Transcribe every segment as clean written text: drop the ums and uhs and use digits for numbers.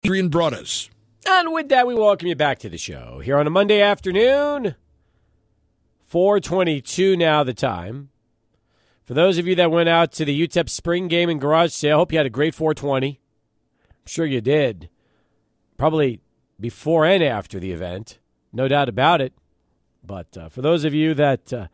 Adrian Broadus. And with that, we welcome you back to the show here on a Monday afternoon. 4:22 now the time. For those of you that went out to the UTEP spring game and garage sale, hope you had a great 420. I'm sure you did. Probably before and after the event. No doubt about it. But for those of you that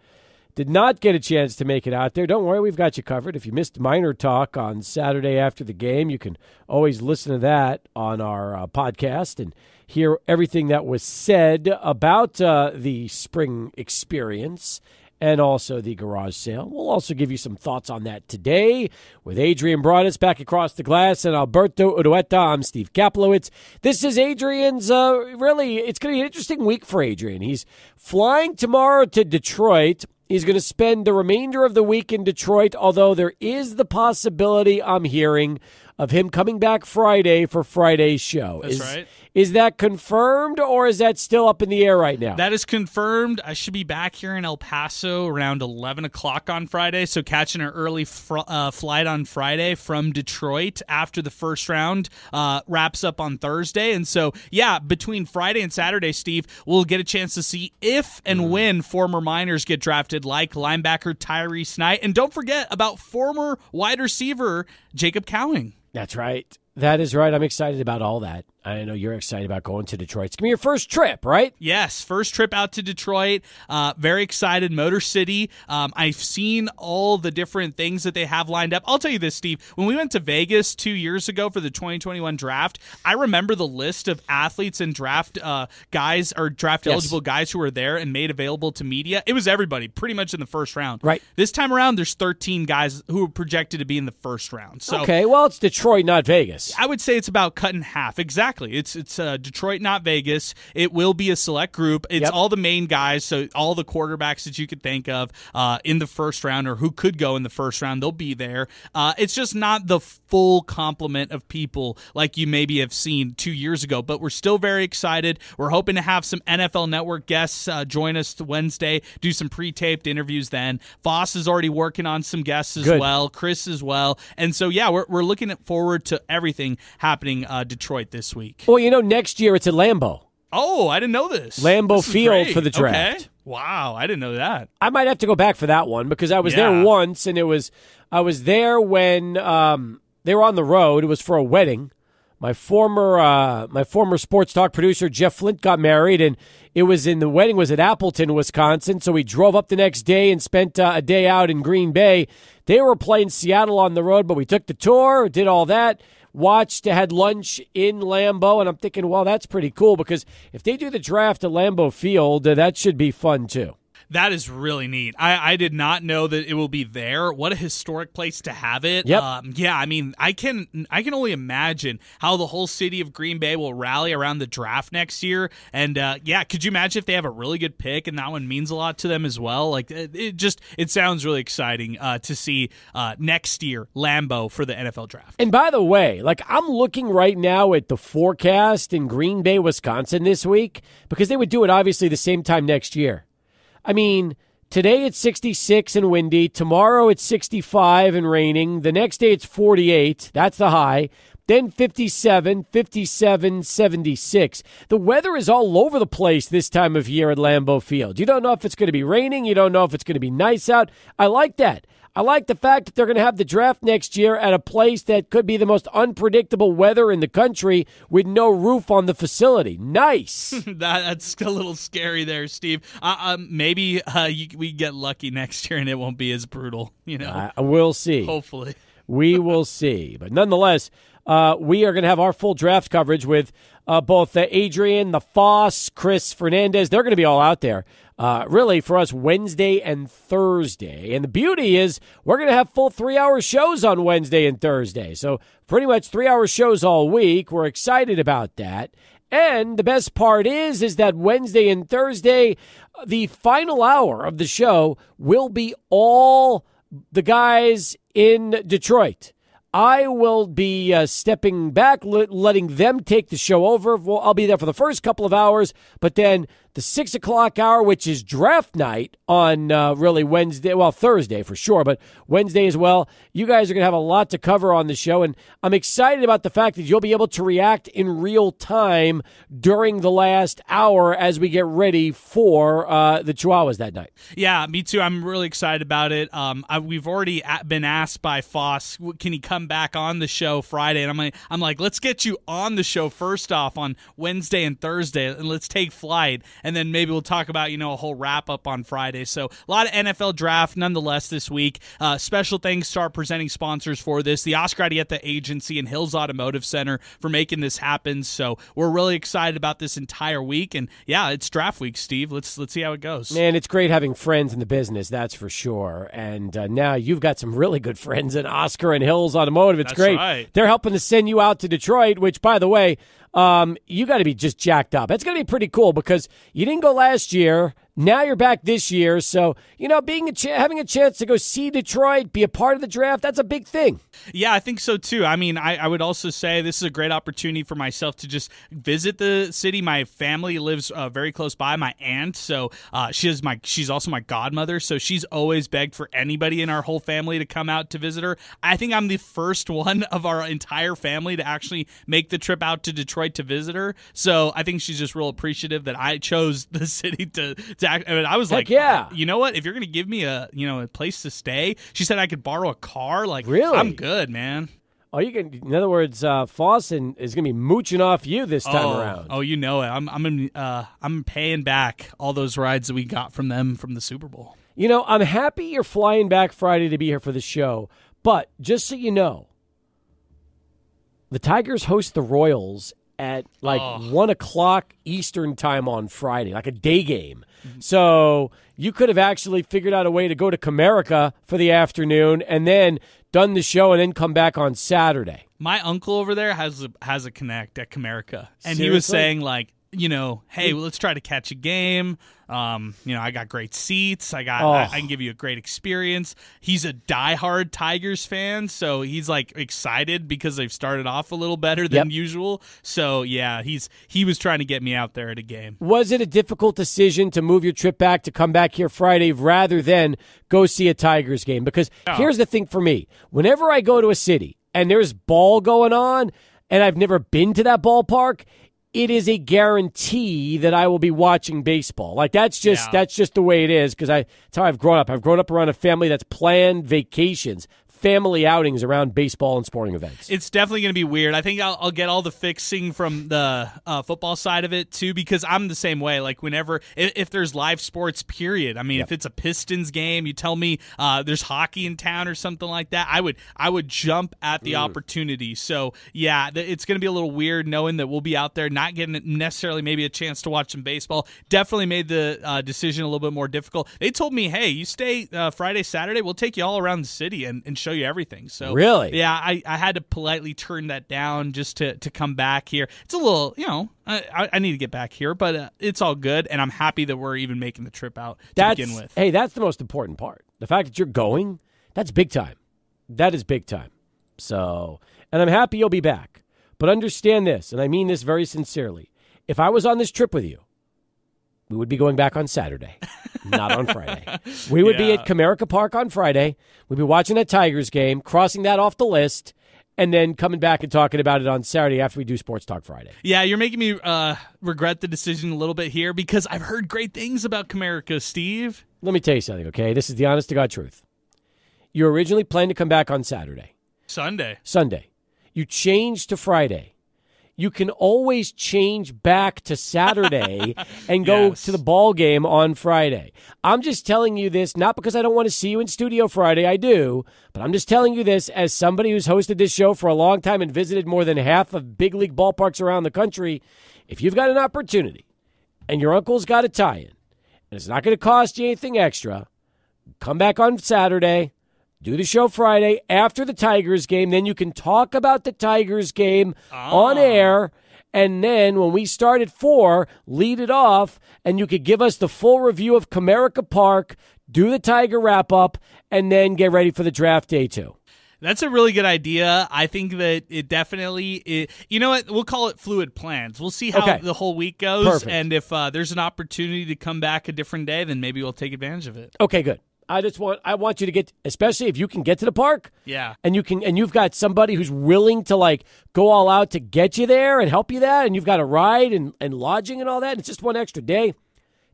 did not get a chance to make it out there, don't worry, we've got you covered. If you missed Minor Talk on Saturday after the game, you can always listen to that on our podcast and hear everything that was said about the spring experience and also the garage sale. We'll also give you some thoughts on that today with Adrian Broadus back across the glass and Alberto Urueta. I'm Steve Kaplowitz. This is Adrian's, really, it's going to be an interesting week for Adrian. He's flying tomorrow to Detroit. He's going to spend the remainder of the week in Detroit, although there is the possibility, I'm hearing, of him coming back Friday for Friday's show. That's right. Is that confirmed, or is that still up in the air right now? That is confirmed. I should be back here in El Paso around 11 o'clock on Friday, so catching an early flight on Friday from Detroit after the first round wraps up on Thursday. And so, yeah, between Friday and Saturday, Steve, we'll get a chance to see if and when former Miners get drafted, like linebacker Tyrese Knight. And don't forget about former wide receiver Jacob Cowing. That's right. That is right. I'm excited about all that. I know you're excited about going to Detroit. It's going to be your first trip, right? Yes, first trip out to Detroit. Very excited. Motor City. I've seen all the different things that they have lined up. I'll tell you this, Steve. When we went to Vegas 2 years ago for the 2021 draft, I remember the list of athletes and draft guys or draft eligible guys who were there and made available to media. It was everybody pretty much in the first round. Right. This time around, there's 13 guys who are projected to be in the first round. So, okay, well, it's Detroit, not Vegas. I would say it's about cut in half. Exactly. It's Detroit, not Vegas. It will be a select group. It's all the main guys, so all the quarterbacks that you could think of in the first round or who could go in the first round, they'll be there. It's just not the full complement of people like you maybe have seen 2 years ago, but we're still very excited. We're hoping to have some NFL Network guests join us Wednesday, do some pre-taped interviews then. Voss is already working on some guests as well, Chris as well. And so, yeah, we're looking forward to everything happening Detroit this week. Well, you know, next year it's at Lambeau. Oh, I didn't know this. Lambeau Field for the draft. Okay. Wow, I didn't know that. I might have to go back for that one because I was there once, and I was there when they were on the road. It was for a wedding. My former SportsTalk producer Jeff Flint got married, and the wedding was at Appleton, Wisconsin. So we drove up the next day and spent a day out in Green Bay. They were playing Seattle on the road, but we took the tour, did all that. Watched, had lunch in Lambeau, and I'm thinking, well, that's pretty cool because if they do the draft at Lambeau Field, that should be fun too. That is really neat. I did not know that it will be there. What a historic place to have it. Yep. I mean, I can only imagine how the whole city of Green Bay will rally around the draft next year. And could you imagine if they have a really good pick and that one means a lot to them as well? Like it sounds really exciting to see next year Lambeau for the NFL draft. And by the way, like I'm looking right now at the forecast in Green Bay, Wisconsin this week because they would do it obviously the same time next year. I mean, today it's 66 and windy. Tomorrow it's 65 and raining. The next day it's 48. That's the high. Then 57, 57, 76. The weather is all over the place this time of year at Lambeau Field. You don't know if it's going to be raining. You don't know if it's going to be nice out. I like that. I like the fact that they're going to have the draft next year at a place that could be the most unpredictable weather in the country with no roof on the facility. Nice. That's a little scary there, Steve. Maybe we get lucky next year and it won't be as brutal. You know, we'll see. Hopefully. We will see. But nonetheless, we are going to have our full draft coverage with both Adrian, the Foss, Chris Fernandez. They're going to be all out there. Really, for us, Wednesday and Thursday. And the beauty is we're going to have full 3-hour shows on Wednesday and Thursday. So pretty much 3-hour shows all week. We're excited about that. And the best part is that Wednesday and Thursday, the final hour of the show will be all the guys in Detroit. I will be stepping back, letting them take the show over. I'll be there for the first couple of hours, but then the 6 o'clock hour, which is draft night on really Wednesday, well, Thursday for sure, but Wednesday as well. You guys are going to have a lot to cover on the show, and I'm excited about the fact that you'll be able to react in real time during the last hour as we get ready for the Chihuahuas that night. Yeah, me too. I'm really excited about it. We've already been asked by Foss, can he come back on the show Friday? And I'm like, let's get you on the show first off on Wednesday and Thursday, and let's take flight, and then maybe we'll talk about a whole wrap up on Friday. So a lot of NFL draft nonetheless this week. Special thanks to our presenting sponsors for this, the Oscar Arieta Agency and Hills Automotive Center, for making this happen. So we're really excited about this entire week, and yeah, it's draft week, Steve. Let's see how it goes. Man, it's great having friends in the business, that's for sure. And now you've got some really good friends in Oscar and Hills Automotive. It's That's great. Right. They're helping to send you out to Detroit, which, by the way, you got to be just jacked up. It's going to be pretty cool because you didn't go last year. Now you're back this year. So, having a chance to go see Detroit, be a part of the draft, that's a big thing. Yeah, I think so too. I mean, I would also say this is a great opportunity for myself to just visit the city. My family lives very close by, my aunt. So she's also my godmother. So she's always begged for anybody in our whole family to come out to visit her. I think I'm the first one of our entire family to actually make the trip out to Detroit to visit her. So I think she's just real appreciative that I chose the city to I was like, yeah. You know what? If you're going to give me a place to stay, she said I could borrow a car. Like, really? I'm good, man. Oh, you can. In other words, Fawson is going to be mooching off you this time around. Oh, you know it. I'm paying back all those rides that we got from them from the Super Bowl. I'm happy you're flying back Friday to be here for the show, but just so you know, the Tigers host the Royals at 1 o'clock Eastern time on Friday, like a day game. So you could have actually figured out a way to go to Comerica for the afternoon and then done the show and then come back on Saturday. My uncle over there has a connect at Comerica, and Seriously? he was saying hey, let's try to catch a game. I got great seats. I can give you a great experience. He's a diehard Tigers fan, so he's excited because they've started off a little better than usual. So yeah, he was trying to get me out there at a game. Was it a difficult decision to move your trip back to come back here Friday rather than go see a Tigers game? Because here's the thing for me. Whenever I go to a city and there's ball going on and I've never been to that ballpark, it is a guarantee that I will be watching baseball. That's just the way it is because that's how I've grown up. I've grown up around a family that's planned vacations, family outings around baseball and sporting events. It's definitely going to be weird. I think I'll get all the fixing from the football side of it too, because I'm the same way. Whenever if there's live sports, period. I mean, if it's a Pistons game, you tell me there's hockey in town or something like that, I would jump at the opportunity. So yeah, it's going to be a little weird knowing that we'll be out there, not getting necessarily maybe a chance to watch some baseball. Definitely made the decision a little bit more difficult. They told me, hey, you stay Friday, Saturday, we'll take you all around the city and show you everything. So really, yeah, I had to politely turn that down just to come back here. It's a little, I need to get back here, but it's all good, and I'm happy that we're even making the trip out to begin with. Hey, that's the most important part. The fact that you're going, that's big time. That is big time. So, and I'm happy you'll be back. But understand this, and I mean this very sincerely. If I was on this trip with you, we would be going back on Saturday, not on Friday. We would be at Comerica Park on Friday. We'd be watching that Tigers game, crossing that off the list, and then coming back and talking about it on Saturday after we do Sports Talk Friday. Yeah, you're making me regret the decision a little bit here because I've heard great things about Comerica, Steve. Let me tell you something, okay? This is the honest-to-God truth. You originally planned to come back on Saturday. Sunday. You changed to Friday. You can always change back to Saturday and go to the ball game on Friday. I'm just telling you this, not because I don't want to see you in studio Friday. I do. But I'm just telling you this as somebody who's hosted this show for a long time and visited more than half of big league ballparks around the country. If you've got an opportunity and your uncle's got a tie-in and it's not going to cost you anything extra, come back on Saturday. Do the show Friday after the Tigers game. Then you can talk about the Tigers game on air. And then when we start at 4, lead it off. And you could give us the full review of Comerica Park, do the Tiger wrap-up, and then get ready for the draft day too. That's a really good idea. I think that it definitely, you know what, we'll call it fluid plans. We'll see how the whole week goes. Perfect. And if there's an opportunity to come back a different day, then maybe we'll take advantage of it. Okay, good. I want you to get, especially if you can get to the park. Yeah. And you've got somebody who's willing to like go all out to get you there and help you that, and you've got a ride and lodging and all that. And it's just one extra day.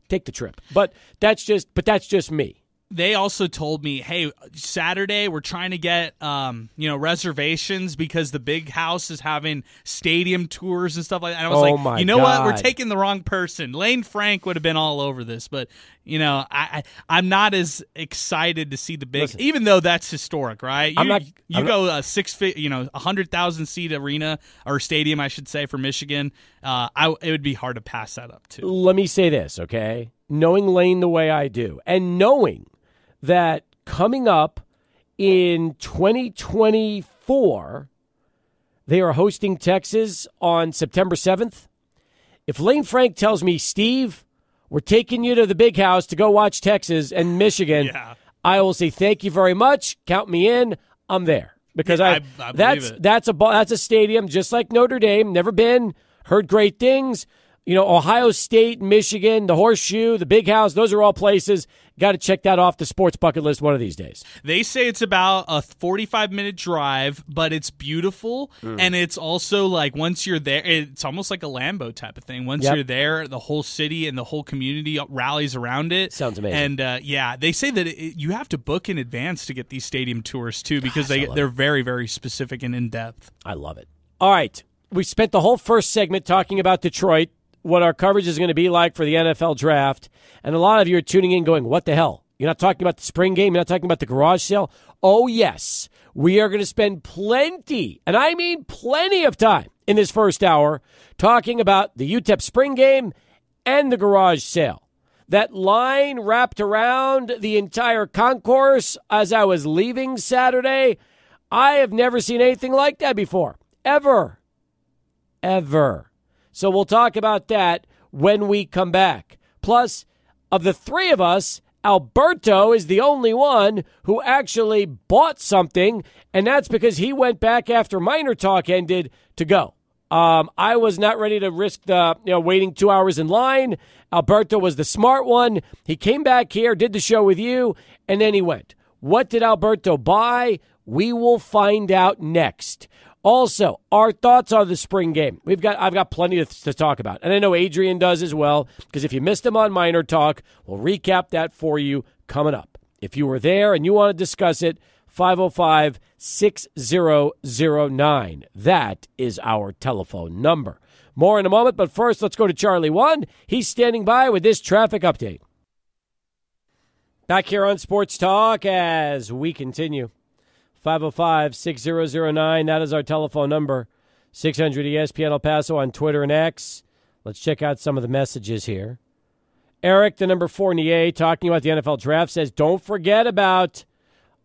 Take the trip. But that's just me. They also told me, hey, Saturday we're trying to get reservations because the Big House is having stadium tours and stuff like that. And I was you know what? We're taking the wrong person. Lane Frank would have been all over this, but I'm not as excited to see the big, even though that's historic, right? You go a 100,000 seat arena or stadium, I should say, for Michigan. It would be hard to pass that up too. Let me say this, okay? Knowing Lane the way I do, and knowing that coming up in 2024, they are hosting Texas on September 7th. If Lane Frank tells me, Steve, we're taking you to the Big House to go watch Texas and Michigan, I will say thank you very much. Count me in. I'm there because I believe it. That's a stadium just like Notre Dame. Never been. Heard great things. Ohio State, Michigan, the Horseshoe, the Big House, those are all places. Got to check that off the sports bucket list one of these days. They say it's about a 45-minute drive, but it's beautiful, and it's also like once you're there, it's almost like a Lambeau type of thing. Once you're there, the whole city and the whole community rallies around it. Sounds amazing. And, they say that you have to book in advance to get these stadium tours, too, because they're very, very specific and in-depth. I love it. All right. We spent the whole first segment talking about Detroit, what our coverage is going to be like for the NFL draft. And a lot of you are tuning in going, what the hell? You're not talking about the spring game? You're not talking about the garage sale? Oh, yes. We are going to spend plenty, and I mean plenty of time in this first hour talking about the UTEP spring game and the garage sale. That line wrapped around the entire concourse as I was leaving Saturday. I have never seen anything like that before. Ever. So we'll talk about that when we come back. Plus, of the three of us, Alberto is the only one who actually bought something, and that's because he went back after Minor Talk ended to go. I was not ready to risk the waiting 2 hours in line. Alberto was the smart one. He came back here, did the show with you, and then he went. What did Alberto buy? We will find out next. Also, our thoughts on the spring game. I've got plenty to talk about. And I know Adrian does as well, because if you missed him on Minor Talk, we'll recap that for you coming up. If you were there and you want to discuss it, 505-6009. That is our telephone number. More in a moment, but first, let's go to Charlie 1. He's standing by with this traffic update. Back here on Sports Talk as we continue. 505-6009. That is our telephone number. 600 ESPN El Paso on Twitter and X. Let's check out some of the messages here. Eric, the number 4 in the A, talking about the NFL draft, says, don't forget about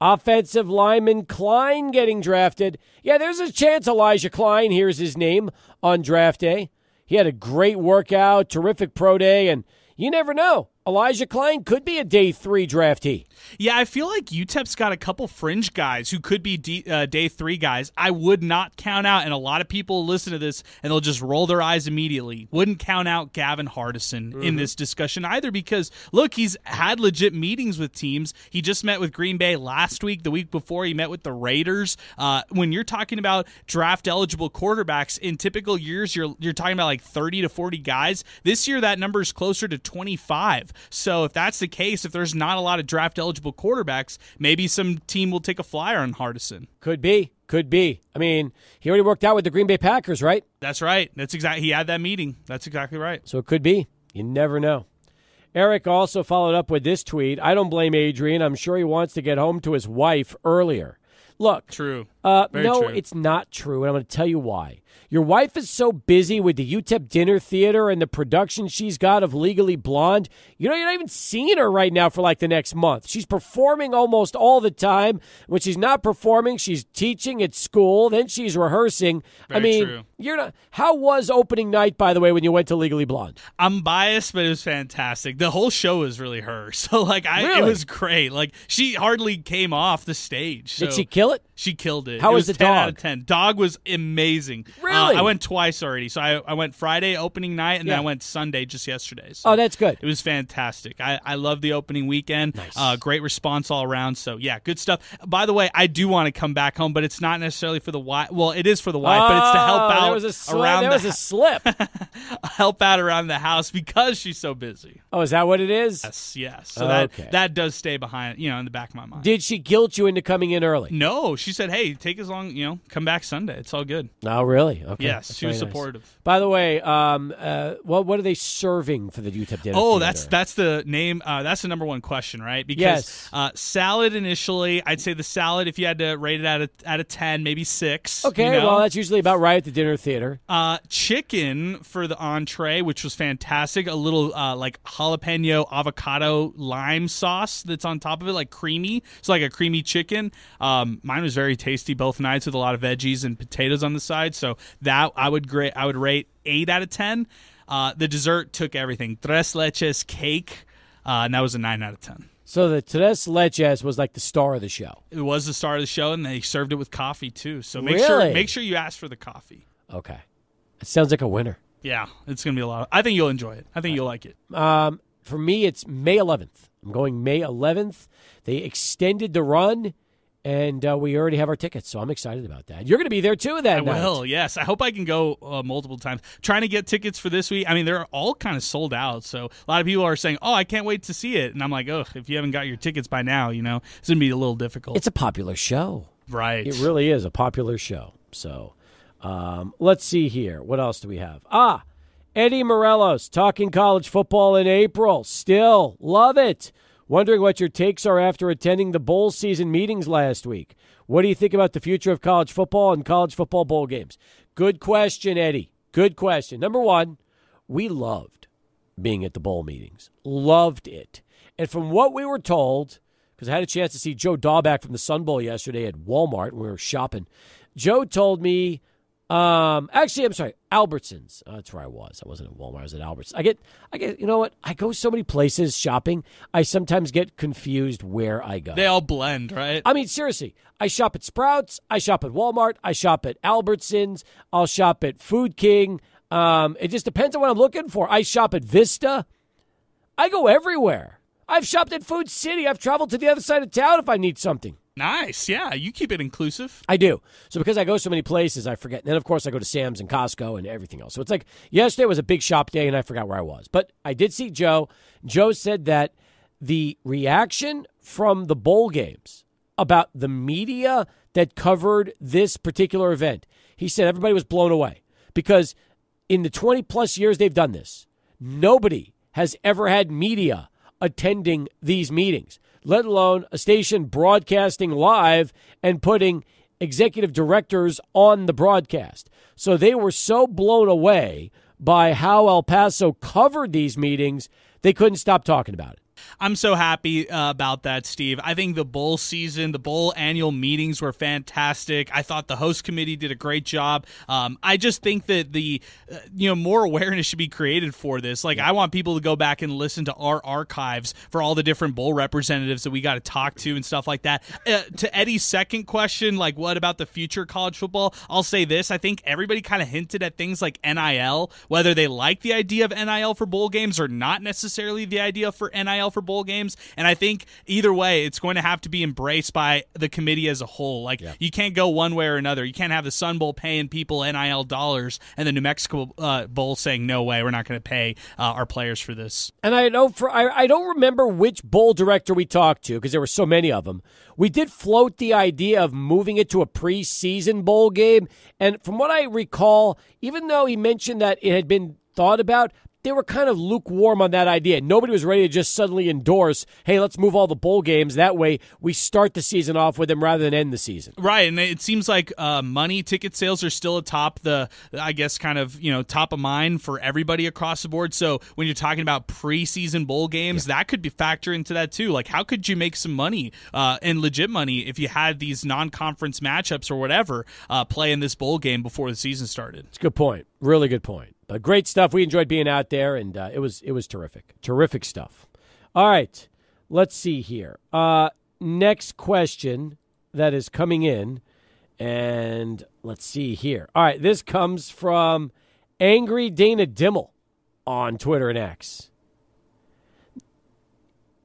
offensive lineman Klein getting drafted. Yeah, there's a chance Elijah Klein, here's his name, on draft day. He had a great workout, terrific pro day, and you never know. Elijah Klein could be a day 3 draftee. Yeah, I feel like UTEP's got a couple fringe guys who could be day 3 guys. I would not count out, and a lot of people listen to this and they'll just roll their eyes immediately. Wouldn't count out Gavin Hardison in this discussion either because, look, he's had legit meetings with teams. He just met with Green Bay last week. The week before, he met with the Raiders. When you're talking about draft-eligible quarterbacks, in typical years, you're talking about like 30 to 40 guys. This year, that number is closer to 25. So if that's the case, if there's not a lot of draft-eligible quarterbacks, maybe some team will take a flyer on Hardison. Could be. I mean, he already worked out with the Green Bay Packers, right? That's right. He had that meeting. That's exactly right. So it could be. You never know. Eric also followed up with this tweet. I don't blame Adrian. I'm sure he wants to get home to his wife earlier. Look, true. No, true. It's not true, and I'm going to tell you why. Your wife is so busy with the UTEP Dinner Theater and the production she's got of Legally Blonde. You're not even seeing her right now for like the next month. She's performing almost all the time. When she's not performing, she's teaching at school. Then she's rehearsing. Very true. You're not. How was opening night, by the way, when you went to Legally Blonde? I'm biased, but it was fantastic. The whole show was really her. So it was great. Like, she hardly came off the stage. So did she kill it? She killed it. How was the 10 dog? out of 10. Dog was amazing. Really? I went twice already. So I went Friday opening night, and then I went Sunday just yesterday. So oh, that's good. It was fantastic. I love the opening weekend. Nice. Great response all around. So, yeah, good stuff. By the way, I do want to come back home, but it's not necessarily for the wife. Well, it is for the wife, but it's to help out around a slip. help out around the house because she's so busy. Oh, is that what it is? Yes. So that does stay behind, in the back of my mind. Did she guilt you into coming in early? No, she said, "Hey, take as long, come back Sunday. It's all good." Oh, really? Okay. Yes, that's she was nice. supportive. By the way, what are they serving for the UTEP dinner? Oh, theater? that's the name. That's the number one question, right? Because salad initially, I'd say the salad, if you had to rate it out of 10, maybe 6. Okay, well, that's usually about right at the dinner theater. Chicken for the entree, which was fantastic. A little like jalapeno avocado lime sauce that's on top of it, like creamy. It's like a creamy chicken. Mine was very tasty both nights with a lot of veggies and potatoes on the side. So that I would rate 8 out of 10. The dessert took everything. Tres leches cake, and that was a 9 out of 10. So the Tres Leches was like the star of the show. It was the star of the show, and they served it with coffee too. So make sure you ask for the coffee. Okay, it sounds like a winner. Yeah, it's gonna be a lot. I think you'll enjoy it. I think you'll like it. For me, it's May 11th. I'm going May 11th. They extended the run, and we already have our tickets, so I'm excited about that. You're going to be there too that night. I will, yes. I hope I can go multiple times. Trying to get tickets for this week. I mean, they're all kind of sold out, so a lot of people are saying, "Oh, I can't wait to see it," and I'm like, "Oh, if you haven't got your tickets by now, it's going to be a little difficult." It's a popular show. Right. It really is a popular show. So let's see here. What else do we have? Eddie Morelos talking college football in April. Still love it. Wondering what your takes are after attending the bowl season meetings last week. What do you think about the future of college football and college football bowl games? Good question, Eddie. Good question. Number one, we loved being at the bowl meetings. Loved it. And from what we were told, because I had a chance to see Joe Dahlback from the Sun Bowl yesterday at Walmart when we were shopping, Joe told me, actually, I'm sorry, Albertsons. That's where I was. I wasn't at Walmart. I was at Albertsons. I get, you know what? I go so many places shopping, I sometimes get confused where I go. They all blend, right? I mean, seriously, I shop at Sprouts. I shop at Walmart. I shop at Albertsons. I'll shop at Food King. It just depends on what I'm looking for. I shop at Vista. I go everywhere. I've shopped at Food City. I've traveled to the other side of town if I need something. Nice. Yeah, you keep it inclusive. I do. So because I go so many places, I forget. And then, of course, I go to Sam's and Costco and everything else. So it's like yesterday was a big shop day, and I forgot where I was. But I did see Joe. Joe said that the reaction from the bowl games about the media that covered this particular event, he said everybody was blown away. Because in the 20-plus years they've done this, nobody has ever had media attending these meetings, let alone a station broadcasting live and putting executive directors on the broadcast. So they were so blown away by how El Paso covered these meetings, they couldn't stop talking about it. I'm so happy about that, Steve. I think the bowl season, the bowl annual meetings were fantastic. I thought the host committee did a great job. I just think that the more awareness should be created for this. Like, I want people to go back and listen to our archives for all the different bowl representatives that we got to talk to and stuff like that. To Eddie's second question, like, what about the future of college football? I'll say this. I think everybody kind of hinted at things like NIL, whether they like the idea of NIL for bowl games or not necessarily the idea for NIL for bowl games. And I think either way, it's going to have to be embraced by the committee as a whole. Like, you can't go one way or another. You can't have the Sun Bowl paying people NIL dollars and the New Mexico Bowl saying, no way, we're not going to pay our players for this. And I know I don't remember which bowl director we talked to because there were so many of them. We did float the idea of moving it to a preseason bowl game. And from what I recall, even though he mentioned that it had been thought about, they were kind of lukewarm on that idea. Nobody was ready to just suddenly endorse, hey, let's move all the bowl games. That way we start the season off with them rather than end the season. Right, and it seems like money ticket sales are still atop the, I guess, kind of, top of mind for everybody across the board. So when you're talking about preseason bowl games, that could be factor into that too. Like, how could you make some money and legit money if you had these non-conference matchups or whatever play in this bowl game before the season started? It's a good point. Really good point. But great stuff. We enjoyed being out there, and it was terrific. Terrific stuff. All right, let's see here. Next question that is coming in, and let's see here. All right, this comes from Angry Dana Dimmel on Twitter and X.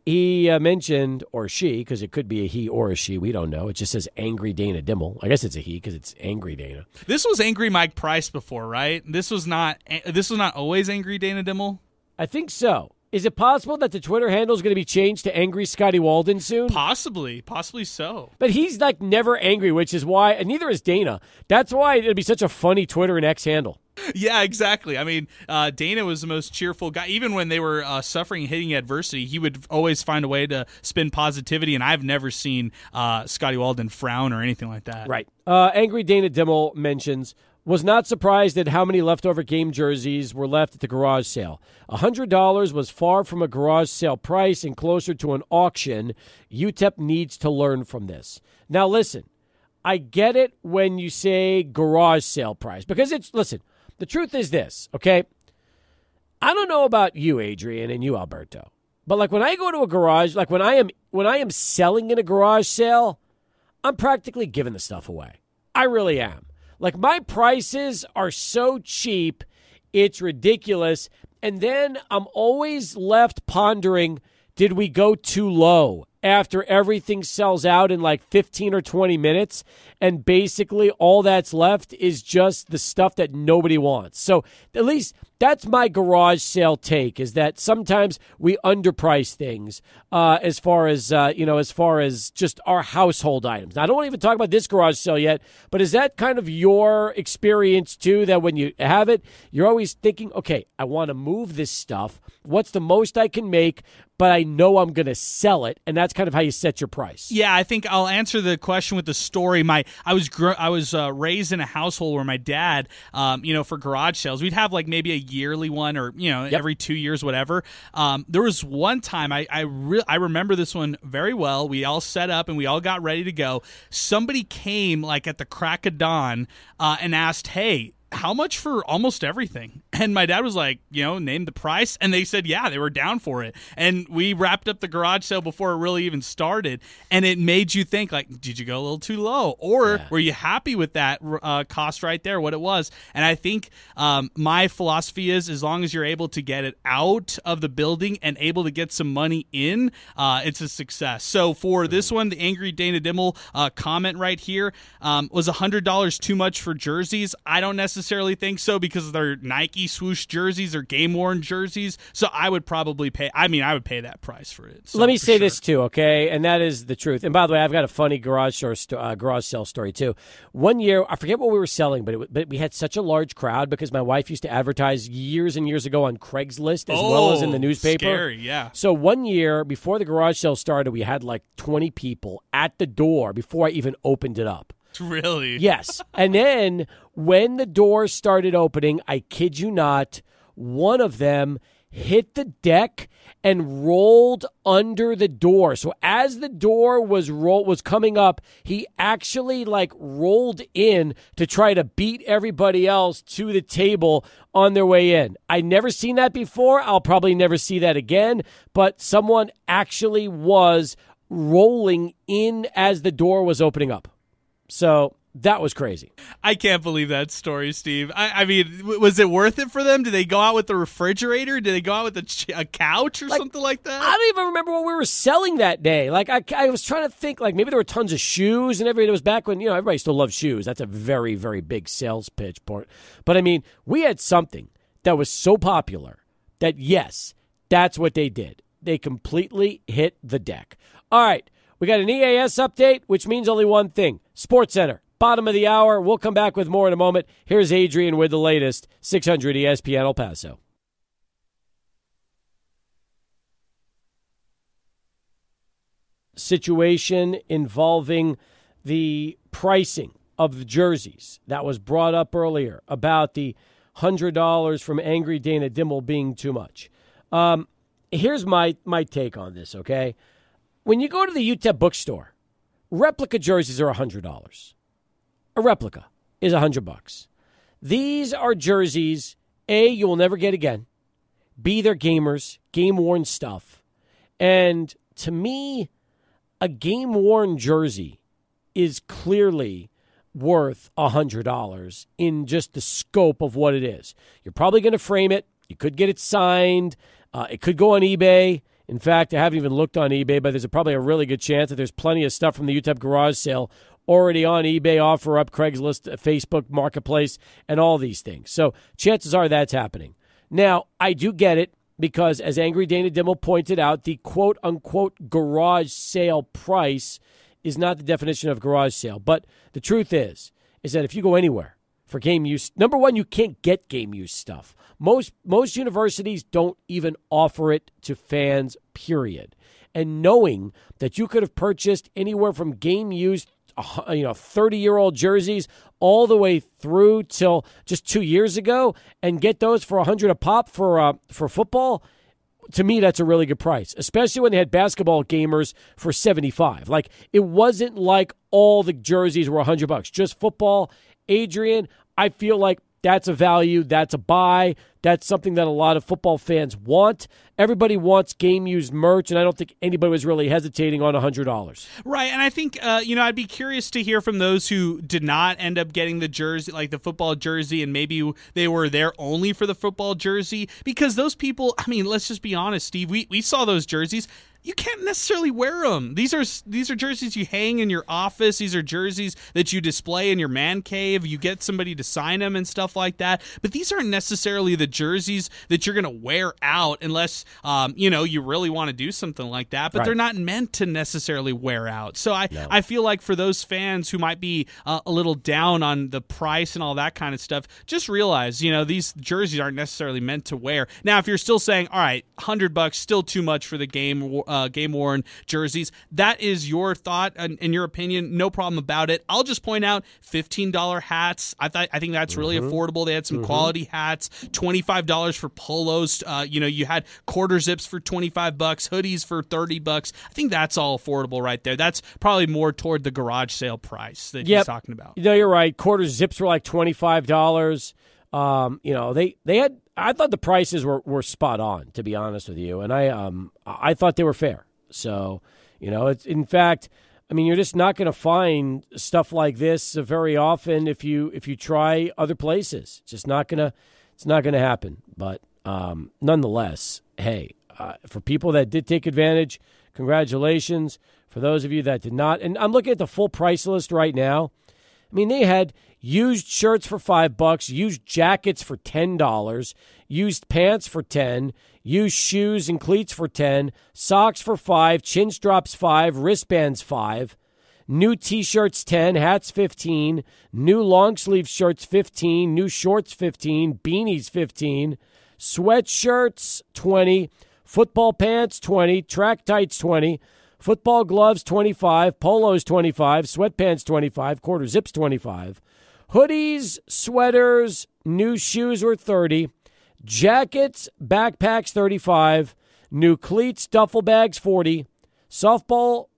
He mentioned, or she, because it could be a he or a she, we don't know. It just says Angry Dana Dimmel. I guess it's a he because it's Angry Dana. This was Angry Mike Price before, right? This was not always Angry Dana Dimmel? I think so. Is it possible that the Twitter handle is going to be changed to Angry Scotty Walden soon? Possibly so. But he's like never angry, which is why, and neither is Dana. That's why it'd be such a funny Twitter and X handle. Yeah, exactly. I mean, Dana was the most cheerful guy. Even when they were suffering, hitting adversity, he would always find a way to spin positivity, and I've never seen Scotty Walden frown or anything like that. Right. Angry Dana Dimmel mentions, was not surprised at how many leftover game jerseys were left at the garage sale. $100 was far from a garage sale price and closer to an auction. UTEP needs to learn from this. Now, listen, I get it when you say garage sale price because listen, the truth is this, okay? I don't know about you, Adrian, and you, Alberto, but like when I go to a garage, like when I am selling in a garage sale, I'm practically giving the stuff away. I really am. Like, my prices are so cheap, it's ridiculous. And then I'm always left pondering, did we go too low after everything sells out in like 15 or 20 minutes? And basically all that's left is just the stuff that nobody wants. So at least that's my garage sale take, is that sometimes we underprice things as far as just our household items. Now, I don't want to even talk about this garage sale yet, but is that kind of your experience too, that when you have it, you're always thinking, okay, I want to move this stuff. What's the most I can make, but I know I'm going to sell it, and that's kind of how you set your price. Yeah, I think I'll answer the question with the story. I was raised in a household where my dad, for garage sales, we'd have like maybe a yearly one or every 2 years, whatever. There was one time I remember this one very well. We all set up and we all got ready to go. Somebody came like at the crack of dawn and asked, "Hey, how much for almost everything?" And my dad was like, name the price. And they said, yeah, they were down for it. And we wrapped up the garage sale before it really even started. And it made you think, like, did you go a little too low? Or were you happy with that cost right there, what it was? And I think my philosophy is, as long as you're able to get it out of the building and able to get some money in, it's a success. So for this one, the Angry Dana Dimmel comment right here, was $100 too much for jerseys? I don't necessarily think so, because they're Nike swoosh jerseys or game-worn jerseys. So I would probably pay, I would pay that price for it. So let me say this too, okay? And that is the truth. And by the way, I've got a funny garage sale story too. One year, I forget what we were selling, but we had such a large crowd because my wife used to advertise years and years ago on Craigslist as well as in the newspaper. Scary, yeah. So one year, before the garage sale started, we had like 20 people at the door before I even opened it up. Really? Yes. And then when the doors started opening, I kid you not, one of them hit the deck and rolled under the door. So as the door was coming up, he actually like rolled in to try to beat everybody else to the table on their way in. I never seen that before. I'll probably never see that again, but someone actually was rolling in as the door was opening up. So that was crazy. I can't believe that story, Steve. I mean, was it worth it for them? Did they go out with the refrigerator? Did they go out with a couch or something like that? I don't even remember what we were selling that day. Like, I was trying to think, like, maybe there were tons of shoes and everything. It was back when, everybody still loved shoes. That's a very, very big sales pitch part. But, I mean, we had something that was so popular that, yes, that's what they did. They completely hit the deck. All right. We got an EAS update, which means only one thing. SportsCenter, bottom of the hour. We'll come back with more in a moment. Here's Adrian with the latest 600 ESPN El Paso. situation involving the pricing of the jerseys that was brought up earlier about the $100 from Angry Dana Dimmel being too much. Here's my take on this, okay? When you go to the UTEP bookstore, replica jerseys are $100. A replica is $100. These are jerseys, A, you will never get again. B, they're gamers, game-worn stuff. And to me, a game-worn jersey is clearly worth $100 in just the scope of what it is. You're probably going to frame it. You could get it signed. It could go on eBay. In fact, I haven't even looked on eBay, but there's probably a really good chance that there's plenty of stuff from the UTEP garage sale already on eBay, OfferUp, Craigslist, Facebook Marketplace, and all these things. So chances are that's happening. Now, I do get it because, as Angry Dana Dimmel pointed out, the quote-unquote garage sale price is not the definition of garage sale. But the truth is that if you go anywhere for game use, number one, you can't get game use stuff. Most universities don't even offer it to fans, period. And knowing that you could have purchased anywhere from game used 30-year-old jerseys all the way through till just 2 years ago and get those for $100 a pop for football, to me, that's a really good price, especially when they had basketball gamers for $75. Like, it wasn't like all the jerseys were $100. Just football. Adrian, I feel like that's a value. That's a buy. That's something that a lot of football fans want. Everybody wants game-used merch, and I don't think anybody was really hesitating on $100. Right, and I think, I'd be curious to hear from those who did not end up getting the jersey, like the football jersey, and maybe they were there only for the football jersey, because those people, I mean, let's just be honest, Steve, we saw those jerseys. You can't necessarily wear them. These are jerseys you hang in your office. These are jerseys that you display in your man cave. You get somebody to sign them and stuff like that. But these aren't necessarily the jerseys that you're going to wear out unless, you really want to do something like that. But They're not meant to necessarily wear out. So I feel like for those fans who might be a little down on the price and all that kind of stuff, just realize, these jerseys aren't necessarily meant to wear. Now, if you're still saying, all right, $100, still too much for the game-worn jerseys. That is your thought and your opinion. No problem about it. I'll just point out $15 hats. I think that's really affordable. They had some quality hats. $25 for polos. You had quarter zips for $25, hoodies for $30. I think that's all affordable right there. That's probably more toward the garage sale price that he's talking about. No, you're right. Quarter zips were like $25. They had. I thought the prices were spot on, to be honest with you, and I thought they were fair. So, it's in fact, I mean, you're just not going to find stuff like this very often if you try other places. It's not gonna happen. But nonetheless, hey, for people that did take advantage, congratulations. For those of you that did not, and I'm looking at the full price list right now. I mean, they had used shirts for $5, used jackets for $10, used pants for $10, used shoes and cleats for $10, socks for $5, chin straps $5, wristbands $5, new T-shirts $10, hats $15, new long sleeve shirts $15, new shorts $15, beanies $15, sweatshirts $20, football pants $20, track tights $20. Football gloves, $25. Polos, $25. Sweatpants, $25. Quarter zips, $25. Hoodies, sweaters, new shoes were $30. Jackets, backpacks, $35. New cleats, duffel bags, $40. Softball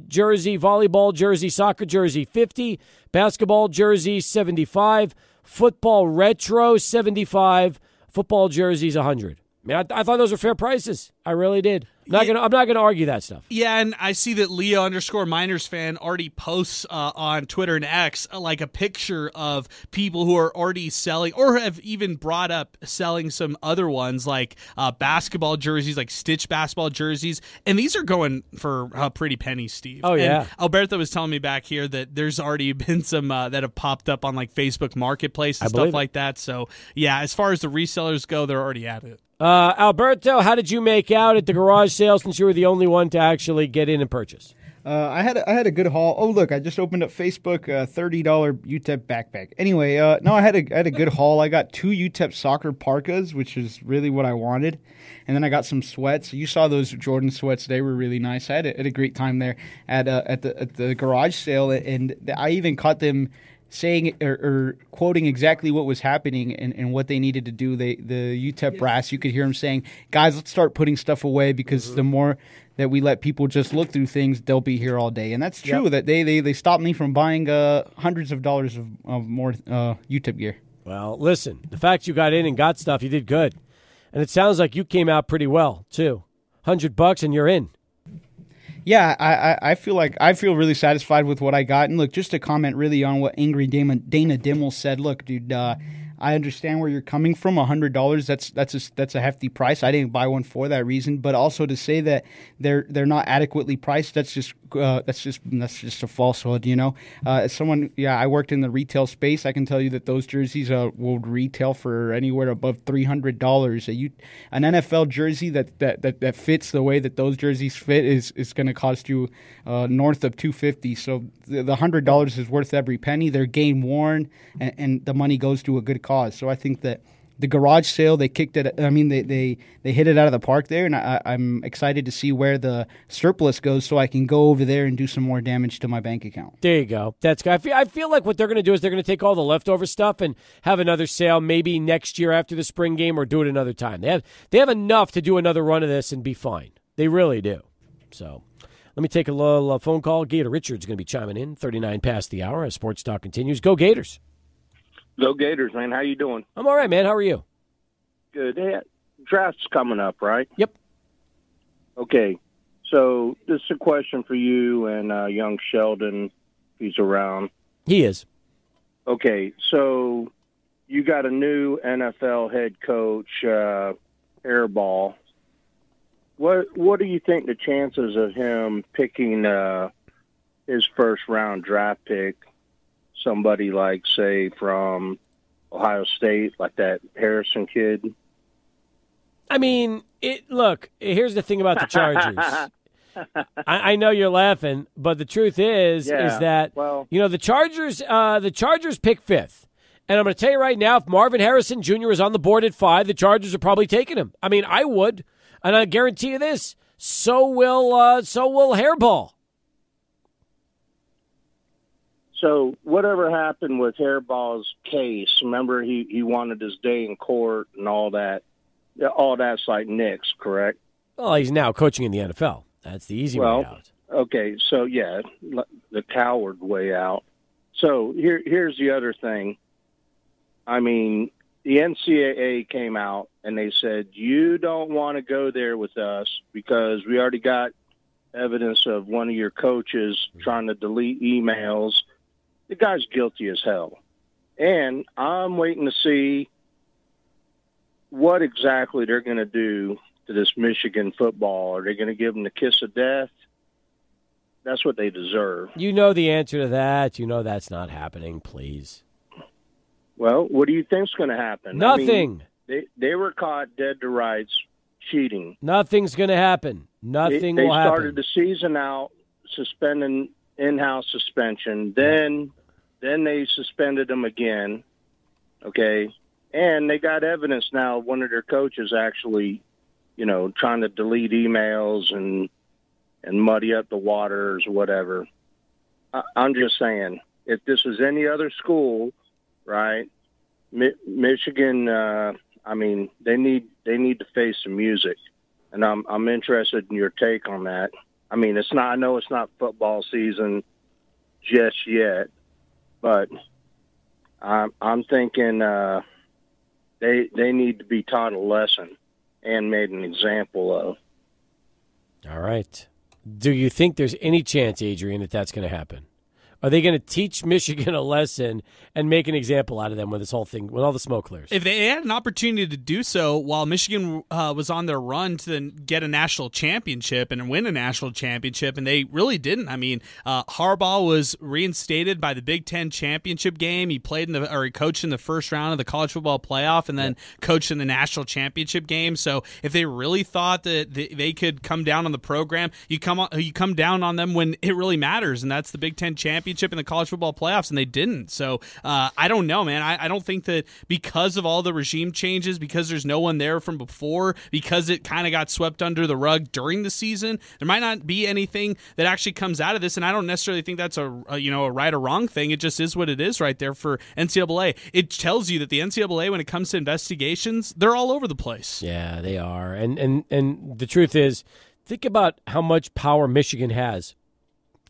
jersey, volleyball jersey, soccer jersey, $50. Basketball jersey, $75. Football retro, $75. Football jerseys, $100. I mean, I thought those were fair prices. I really did. I'm not gonna argue that stuff. Yeah, and I see that Leo_Miners fan already posts on Twitter and X like a picture of people who are already selling or have even brought up selling some other ones like basketball jerseys, like stitched basketball jerseys, and these are going for a pretty penny, Steve. Oh yeah. And Alberto was telling me back here that there's already been some that have popped up on like Facebook Marketplace and stuff like that. So yeah, as far as the resellers go, they're already at it. Alberto, how did you make out at the garage sale since you were the only one to actually get in and purchase? I had a good haul. Oh, look, I just opened up Facebook, $30 UTEP backpack. Anyway, no, I had a good haul. I got 2 UTEP soccer parkas, which is really what I wanted, and then I got some sweats. You saw those Jordan sweats; they were really nice. I had a great time there at the garage sale, and I even caught them saying or quoting exactly what was happening and what they needed to do. The UTEP brass, you could hear them saying, "Guys, let's start putting stuff away because the more that we let people just look through things, they'll be here all day." And that's true. That they stopped me from buying hundreds of dollars of more UTEP gear. Well, listen, the fact you got in and got stuff, you did good. And it sounds like you came out pretty well, too. $100 and you're in. Yeah, I feel really satisfied with what I got. And look, just to comment really on what angry Dana Dimmel said. Look, dude, I understand where you're coming from. $100, that's a hefty price. I didn't buy one for that reason. But also to say that they're not adequately priced, that's just a falsehood. You know, as someone, I worked in the retail space. I can tell you that those jerseys will retail for anywhere above $300. An NFL jersey that fits the way that those jerseys fit is going to cost you north of $250. So the $100 is worth every penny. They're game worn, and the money goes to a good cause. So I think that the garage sale, they kicked it. I mean, they hit it out of the park there, and I'm excited to see where the surplus goes, so I can go over there and do some more damage to my bank account. There you go. That's good. I feel like what they're going to do is they're going to take all the leftover stuff and have another sale maybe next year after the spring game, or do it another time. They have enough to do another run of this and be fine. They really do. So let me take a little phone call. Gator Richard's going to be chiming in 39 past the hour as Sports Talk continues. Go Gators. Go Gators, man. How you doing? I'm all right, man. How are you? Good. Hey, draft's coming up, right? Yep. Okay. So this is a question for you and young Sheldon, if he's around. He is. Okay. So you got a new NFL head coach, Hairball. What do you think the chances of him picking his first-round draft pick, somebody like, say, from Ohio State, like that Harrison kid? I mean, look, here's the thing about the Chargers. I know you're laughing, but the truth is that, the Chargers pick 5th. And I'm going to tell you right now, if Marvin Harrison Jr. is on the board at 5, the Chargers are probably taking him. I mean, I would. And I guarantee you this, so will Hairball. So whatever happened with Hairball's case, remember he wanted his day in court and all that. All that's like Knicks, correct? Well, he's now coaching in the NFL. That's the easy way out. Okay, so the coward way out. So here's the other thing. I mean, the NCAA came out and they said, you don't want to go there with us because we already got evidence of one of your coaches trying to delete emails. The guy's guilty as hell. And I'm waiting to see what exactly they're going to do to this Michigan football. Are they going to give them the kiss of death? That's what they deserve. You know the answer to that. You know that's not happening, please. Well, what do you think's going to happen? Nothing. I mean, they were caught dead to rights cheating. Nothing's going to happen. Nothing will happen. They started the season out suspending in-house suspension. Then they suspended them again. Okay. And they got evidence now of one of their coaches actually, trying to delete emails and muddy up the waters or whatever. I'm just saying, if this is any other school, right, Michigan, they need to face some music. And I'm interested in your take on that. I mean, I know it's not football season just yet, but I'm thinking they need to be taught a lesson and made an example of. All right. Do you think there's any chance, Adrian, that that's going to happen? Are they going to teach Michigan a lesson and make an example out of them when this whole thing, when all the smoke clears? If they had an opportunity to do so while Michigan was on their run to then get a national championship and win a national championship, and they really didn't. I mean, Harbaugh was reinstated by the Big Ten championship game. He he coached in the first round of the college football playoff, and then coached in the national championship game. So if they really thought that they could come down on the program, you come down on them when it really matters, and that's the Big Ten championship in the college football playoffs, and they didn't. So I don't know, man. I don't think that because of all the regime changes, because there's no one there from before, because it kind of got swept under the rug during the season, there might not be anything that actually comes out of this. And I don't necessarily think that's a right or wrong thing. It just is what it is right there for NCAA. It tells you that the NCAA, when it comes to investigations, they're all over the place. Yeah, they are. And the truth is, think about how much power Michigan has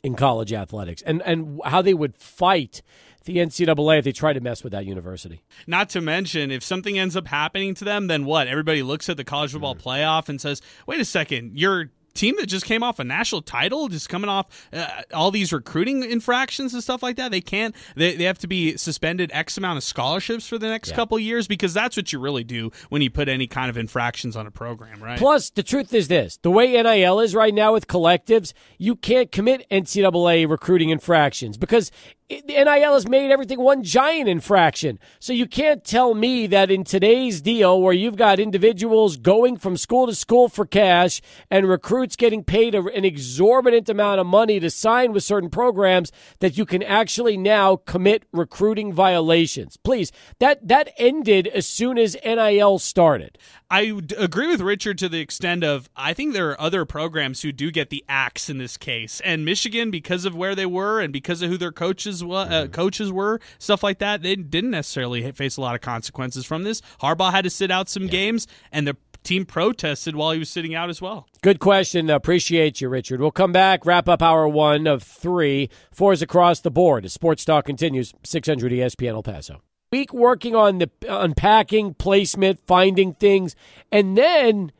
in college athletics and how they would fight the NCAA if they tried to mess with that university. Not to mention, if something ends up happening to them, then what? Everybody looks at the college football playoff and says, wait a second, your team that just came off a national title, just coming off all these recruiting infractions and stuff like that, they have to be suspended X amount of scholarships for the next couple of years, because that's what you really do when you put any kind of infractions on a program, right? Plus, the truth is this, the way NIL is right now with collectives, you can't commit NCAA recruiting infractions because the NIL has made everything one giant infraction. So you can't tell me that in today's deal where you've got individuals going from school to school for cash and recruits getting paid an exorbitant amount of money to sign with certain programs that you can actually now commit recruiting violations. Please, that ended as soon as NIL started. I agree with Richard to the extent of I think there are other programs who do get the axe in this case. And Michigan, because of where they were and because of who their coaches were, stuff like that, they didn't necessarily face a lot of consequences from this. Harbaugh had to sit out some games, and the team protested while he was sitting out as well. Good question. Appreciate you, Richard. We'll come back, wrap up hour 1 of 3. 4 is across the board as Sports Talk continues, 600 ESPN El Paso. Week working on the unpacking, placement, finding things, and then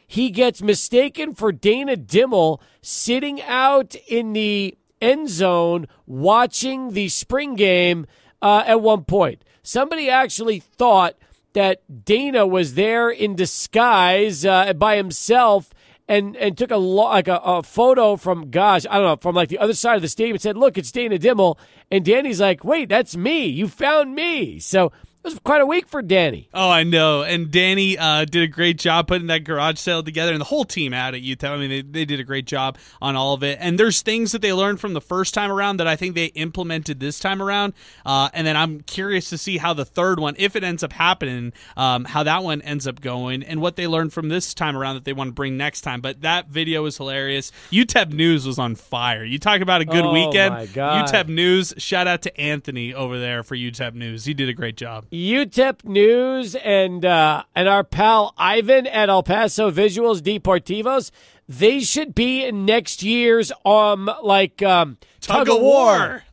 he gets mistaken for Dana Dimmel sitting out in the end zone watching the spring game at one point. Somebody actually thought that Dana was there in disguise by himself and took a photo from, from like the other side of the stadium and said, look, it's Dana Dimmel. And Danny's like, wait, that's me. You found me. So it was quite a week for Danny. Oh, I know. And Danny did a great job putting that garage sale together, and the whole team out at UTEP. I mean, they did a great job on all of it. And there's things that they learned from the first time around that I think they implemented this time around. And then I'm curious to see how the third one, if it ends up happening, how that one ends up going and what they learned from this time around that they want to bring next time. But that video was hilarious. UTEP News was on fire. You talk about a good weekend. My God. UTEP News, shout out to Anthony over there for UTEP News. He did a great job. UTEP News and our pal Ivan at El Paso Visuals Deportivos, they should be in next year's tug of war. Tug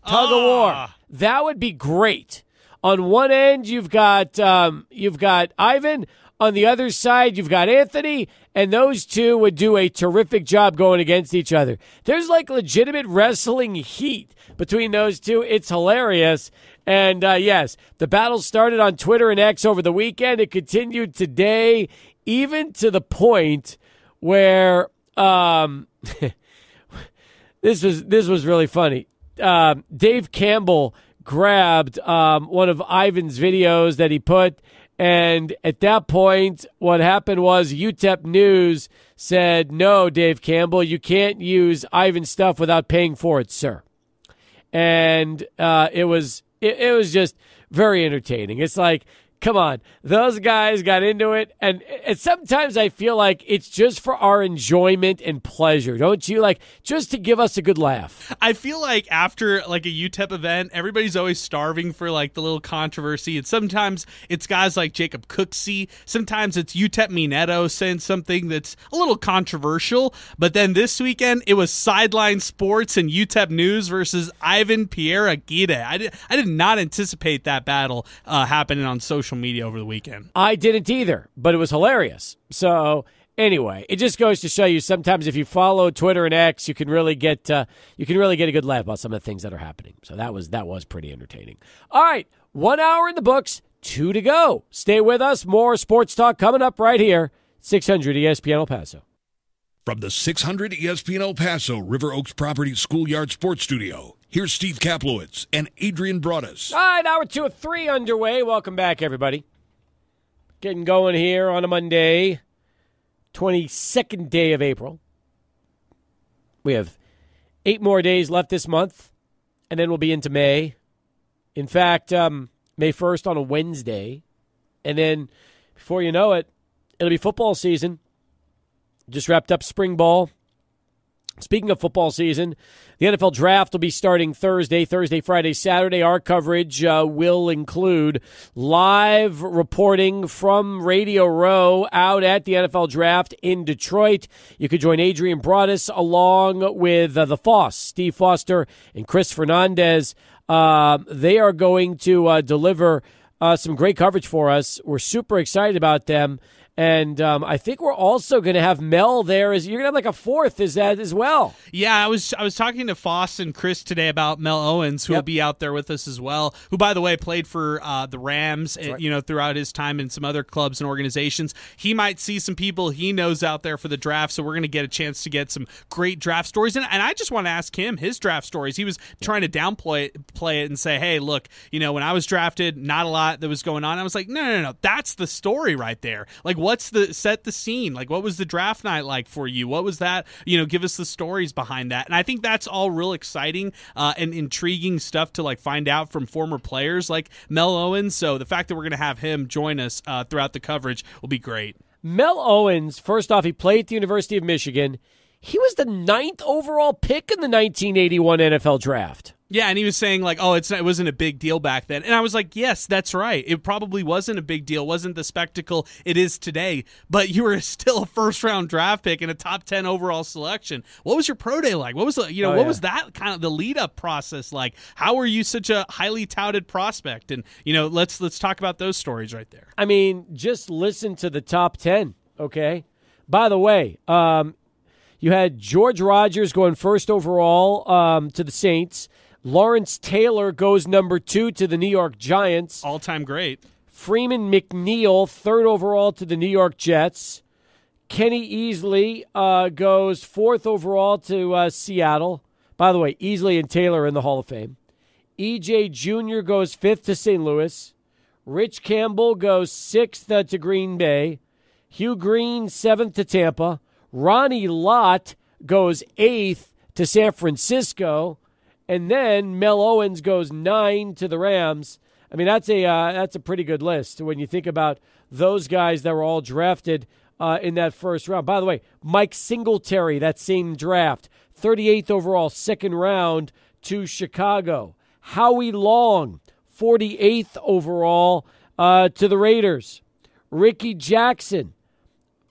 of war. That would be great. On one end, you've got Ivan. On the other side, you've got Anthony, and those two would do a terrific job going against each other. There's like legitimate wrestling heat between those two. It's hilarious. And yes, the battle started on Twitter and X over the weekend. It continued today, even to the point where this was really funny. Dave Campbell grabbed one of Ivan's videos that he put, and at that point, what happened was UTEP News said, "No, Dave Campbell, you can't use Ivan's stuff without paying for it, sir." And it was just very entertaining. It's like, come on, those guys got into it, and sometimes I feel like it's just for our enjoyment and pleasure, don't you? Like, just to give us a good laugh. I feel like after like a UTEP event, everybody's always starving for like the little controversy, and sometimes it's guys like Jacob Cooksey, sometimes it's UTEP Mineto saying something that's a little controversial, but then this weekend it was Sideline Sports and UTEP News versus Ivan Pierre Aguirre. I did not anticipate that battle happening on social media over the weekend. I didn't either, but it was hilarious. So Anyway, it just goes to show you sometimes if you follow Twitter and X, you can really get a good laugh about some of the things that are happening. So that was pretty entertaining. All right, 1 hour in the books, 2 to go. Stay with us. More Sports Talk coming up right here, 600 ESPN El Paso. From the 600 ESPN El Paso River Oaks Properties Schoolyard Sports Studio, here's Steve Kaplowitz and Adrian Broadus. All right, hour 2 of 3 underway. Welcome back, everybody. Getting going here on a Monday, 22nd day of April. We have 8 more days left this month, and then we'll be into May. In fact, May 1st on a Wednesday. And then, before you know it, it'll be football season. Just wrapped up spring ball. Speaking of football season, the NFL draft will be starting Thursday, Friday, Saturday. Our coverage will include live reporting from Radio Row out at the NFL draft in Detroit. You could join Adrian Broadus along with the Foss, Steve Foster, and Chris Fernandez. They are going to deliver some great coverage for us. We're super excited about them. And I think we're also going to have Mel there. You're going to have like a fourth, is that as well? Yeah, I was talking to Foss and Chris today about Mel Owens, who will be out there with us as well, who, by the way, played for the Rams throughout his time in some other clubs and organizations. He might see some people he knows out there for the draft, so we're going to get a chance to get some great draft stories. And I just want to ask him his draft stories. He was trying to downplay it and say, hey, look, when I was drafted, not a lot that was going on. I was like, no, that's the story right there. Like, set the scene? Like, what was the draft night like for you? What was that? Give us the stories behind that. And I think that's all real exciting and intriguing stuff to find out from former players like Mel Owens. So the fact that we're going to have him join us throughout the coverage will be great. Mel Owens, first off, he played at the University of Michigan. He was the 9th overall pick in the 1981 NFL draft. Yeah, and he was saying it wasn't a big deal back then. And I was like, yes, that's right. It probably wasn't a big deal, wasn't the spectacle it is today, but you were still a first-round draft pick and a top 10 overall selection. What was your pro day like? What was was that kind of the lead-up process like? How were you such a highly touted prospect? And, let's talk about those stories right there. I mean, just listen to the top 10, okay? By the way, you had George Rogers going first overall to the Saints. Lawrence Taylor goes number 2 to the New York Giants. All-time great. Freeman McNeil, 3rd overall to the New York Jets. Kenny Easley goes 4th overall to Seattle. By the way, Easley and Taylor are in the Hall of Fame. E.J. Jr. goes 5th to St. Louis. Rich Campbell goes 6th to Green Bay. Hugh Green, 7th to Tampa. Ronnie Lott goes 8th to San Francisco. And then Mel Owens goes 9 to the Rams. I mean, that's a pretty good list when you think about those guys that were all drafted in that first round. By the way, Mike Singletary, that same draft, 38th overall, 2nd round to Chicago. Howie Long, 48th overall to the Raiders. Ricky Jackson,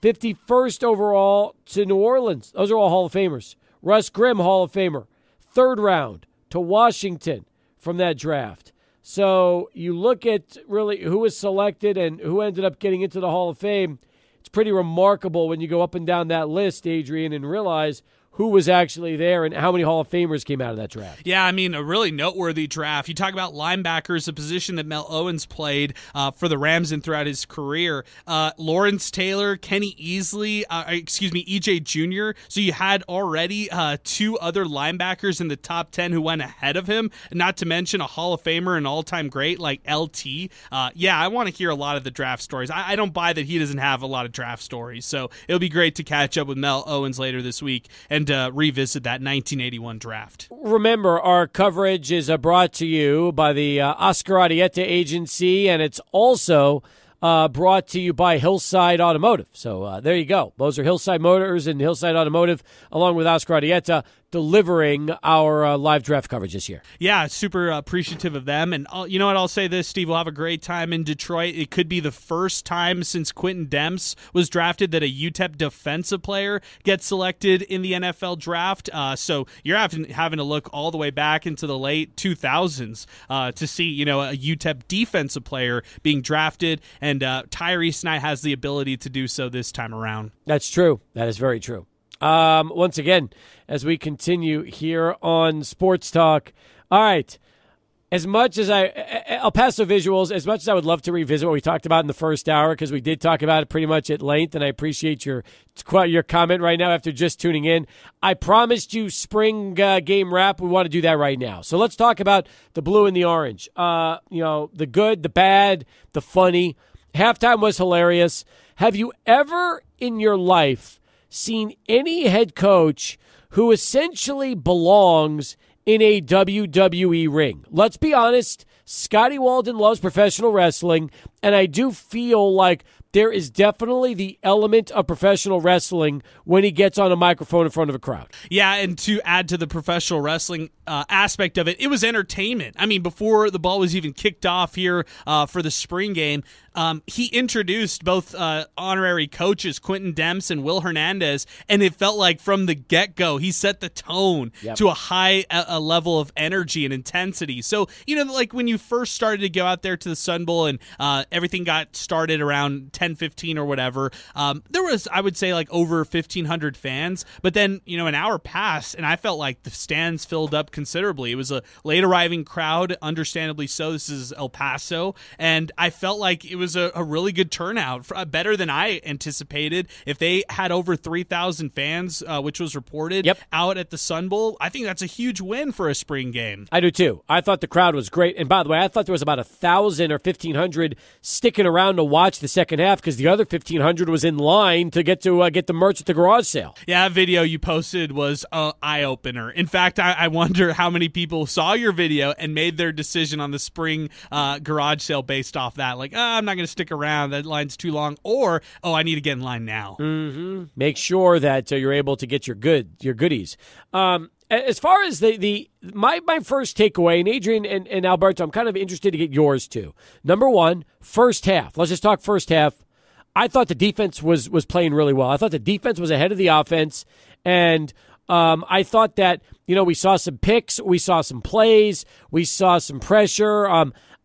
51st overall to New Orleans. Those are all Hall of Famers. Russ Grimm, Hall of Famer. 3rd round to Washington from that draft. So you look at really who was selected and who ended up getting into the Hall of Fame. It's pretty remarkable when you go up and down that list, Adrian, and realize who was actually there and how many Hall of Famers came out of that draft. Yeah, I mean, a really noteworthy draft. You talk about linebackers, a position that Mel Owens played for the Rams and throughout his career. Lawrence Taylor, Kenny Easley, E.J. Jr. So you had already 2 other linebackers in the top 10 who went ahead of him, not to mention a Hall of Famer and all-time great like LT. I want to hear a lot of the draft stories. I don't buy that he doesn't have a lot of draft stories, so it'll be great to catch up with Mel Owens later this week and revisit that 1981 draft. Remember, our coverage is brought to you by the Oscar Arieta Agency, and it's also brought to you by Hillside Automotive. So there you go. Those are Hillside Motors and Hillside Automotive, along with Oscar Arieta. delivering our live draft coverage this year. Yeah, super appreciative of them. And you know what? I'll say this, Steve. We'll have a great time in Detroit. It could be the first time since Quentin Demps was drafted that a UTEP defensive player gets selected in the NFL draft. So you're having to look all the way back into the late 2000s to see, a UTEP defensive player being drafted. And Tyrese Knight has the ability to do so this time around. That's true. That is very true. Once again, as we continue here on Sports Talk, all right, as much as El Paso Visuals, as much as I would love to revisit what we talked about in the first hour, because we did talk about it pretty much at length, and I appreciate your comment right now after just tuning in. I promised you spring game wrap. We want to do that right now. So let's talk about the blue and the orange. The good, the bad, the funny. Halftime was hilarious. Have you ever in your life seen any head coach who essentially belongs in a WWE ring? Let's be honest, Scotty Walden loves professional wrestling, and I do feel like there is definitely the element of professional wrestling when he gets on a microphone in front of a crowd. Yeah, and to add to the professional wrestling aspect of it, it was entertainment. I mean, before the ball was even kicked off here for the spring game, he introduced both honorary coaches, Quentin Demps and Will Hernandez, and it felt like from the get-go, he set the tone to a high level of energy and intensity. So, like when you first started to go out there to the Sun Bowl and everything got started around 10:15 or whatever, there was, I would say, like over 1,500 fans. But then, an hour passed, and I felt like the stands filled up considerably. It was a late arriving crowd, understandably so. This is El Paso, and I felt like it was a really good turnout, better than I anticipated. If they had over 3,000 fans, which was reported out at the Sun Bowl, I think that's a huge win for a spring game. I do too. I thought the crowd was great. And by the way, I thought there was about 1,000 or 1,500 sticking around to watch the second half because the other 1,500 was in line to get the merch at the garage sale. Yeah, that video you posted was an eye-opener. In fact, I wonder how many people saw your video and made their decision on the spring garage sale based off that. Like, I'm not going to stick around. That line's too long. Or, I need to get in line now. Mm-hmm. Make sure that you're able to get your goodies. As far as my first takeaway, and Adrian and Alberto, I'm kind of interested to get yours too. Number one, first half. Let's just talk first half. I thought the defense was playing really well. I thought the defense was ahead of the offense, and I thought that we saw some picks, we saw some plays, we saw some pressure.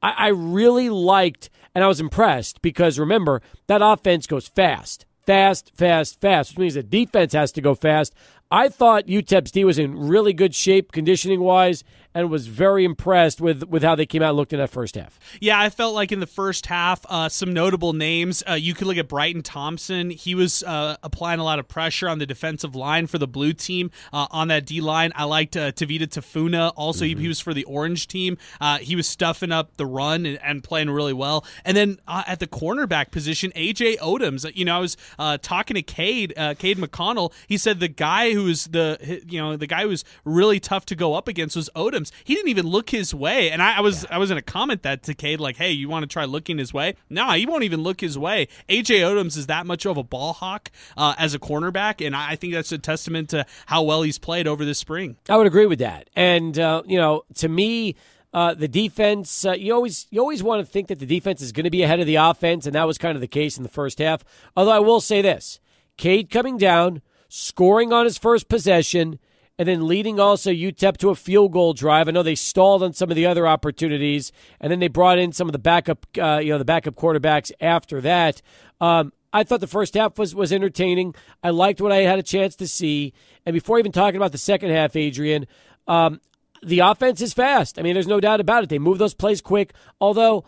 I really liked, and I was impressed because remember that offense goes fast, which means the defense has to go fast. I thought UTEP's D was in really good shape conditioning-wise and was very impressed with how they came out and looked in that first half. Yeah, I felt like in the first half, some notable names. You could look at Brighton Thompson. He was applying a lot of pressure on the defensive line for the blue team on that D-line. I liked Tavita Tafuna. Also, he was for the orange team. He was stuffing up the run and playing really well. And then at the cornerback position, A.J. Odoms. I was talking to Cade McConnell. He said the guy who was the guy who was really tough to go up against was Odoms. He didn't even look his way, and I was in a comment that to Cade like, hey, you want to try looking his way? No, he won't even look his way. A.J. Odoms is that much of a ball hawk as a cornerback, and I think that's a testament to how well he's played over this spring. I would agree with that, and to me. The defense, you always want to think that the defense is going to be ahead of the offense, and that was kind of the case in the first half. Although I will say this, Cade coming down, scoring on his first possession, and then leading also UTEP to a field goal drive. I know they stalled on some of the other opportunities, and then they brought in some of the backup quarterbacks after that. I thought the first half was entertaining. I liked what I had a chance to see. And before even talking about the second half, Adrian, the offense is fast. I mean, there's no doubt about it. They move those plays quick. Although,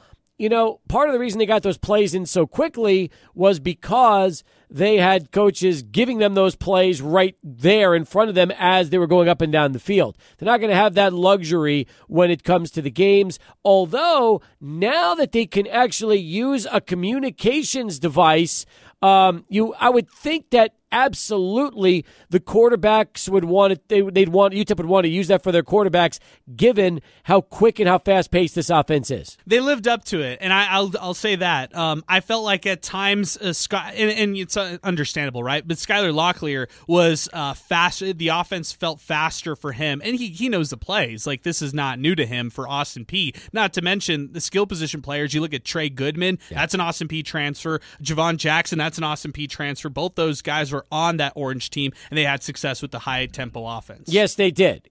part of the reason they got those plays in so quickly was because they had coaches giving them those plays right there in front of them as they were going up and down the field. They're not going to have that luxury when it comes to the games. Although, now that they can actually use a communications device, I would think that absolutely the quarterbacks would want it. UTEP would want to use that for their quarterbacks, given how quick and how fast paced this offense is. They lived up to it, and I'll say that. I felt like at times, and it's understandable, right? But Skylar Locklear was faster. The offense felt faster for him, and he knows the plays. Like, this is not new to him for Austin Peay. Not to mention the skill position players. You look at Trey Goodman, that's an Austin Peay transfer. Javon Jackson, that's an Austin Peay transfer. Both those guys were on that Orange team, and they had success with the high-tempo offense. Yes, they did.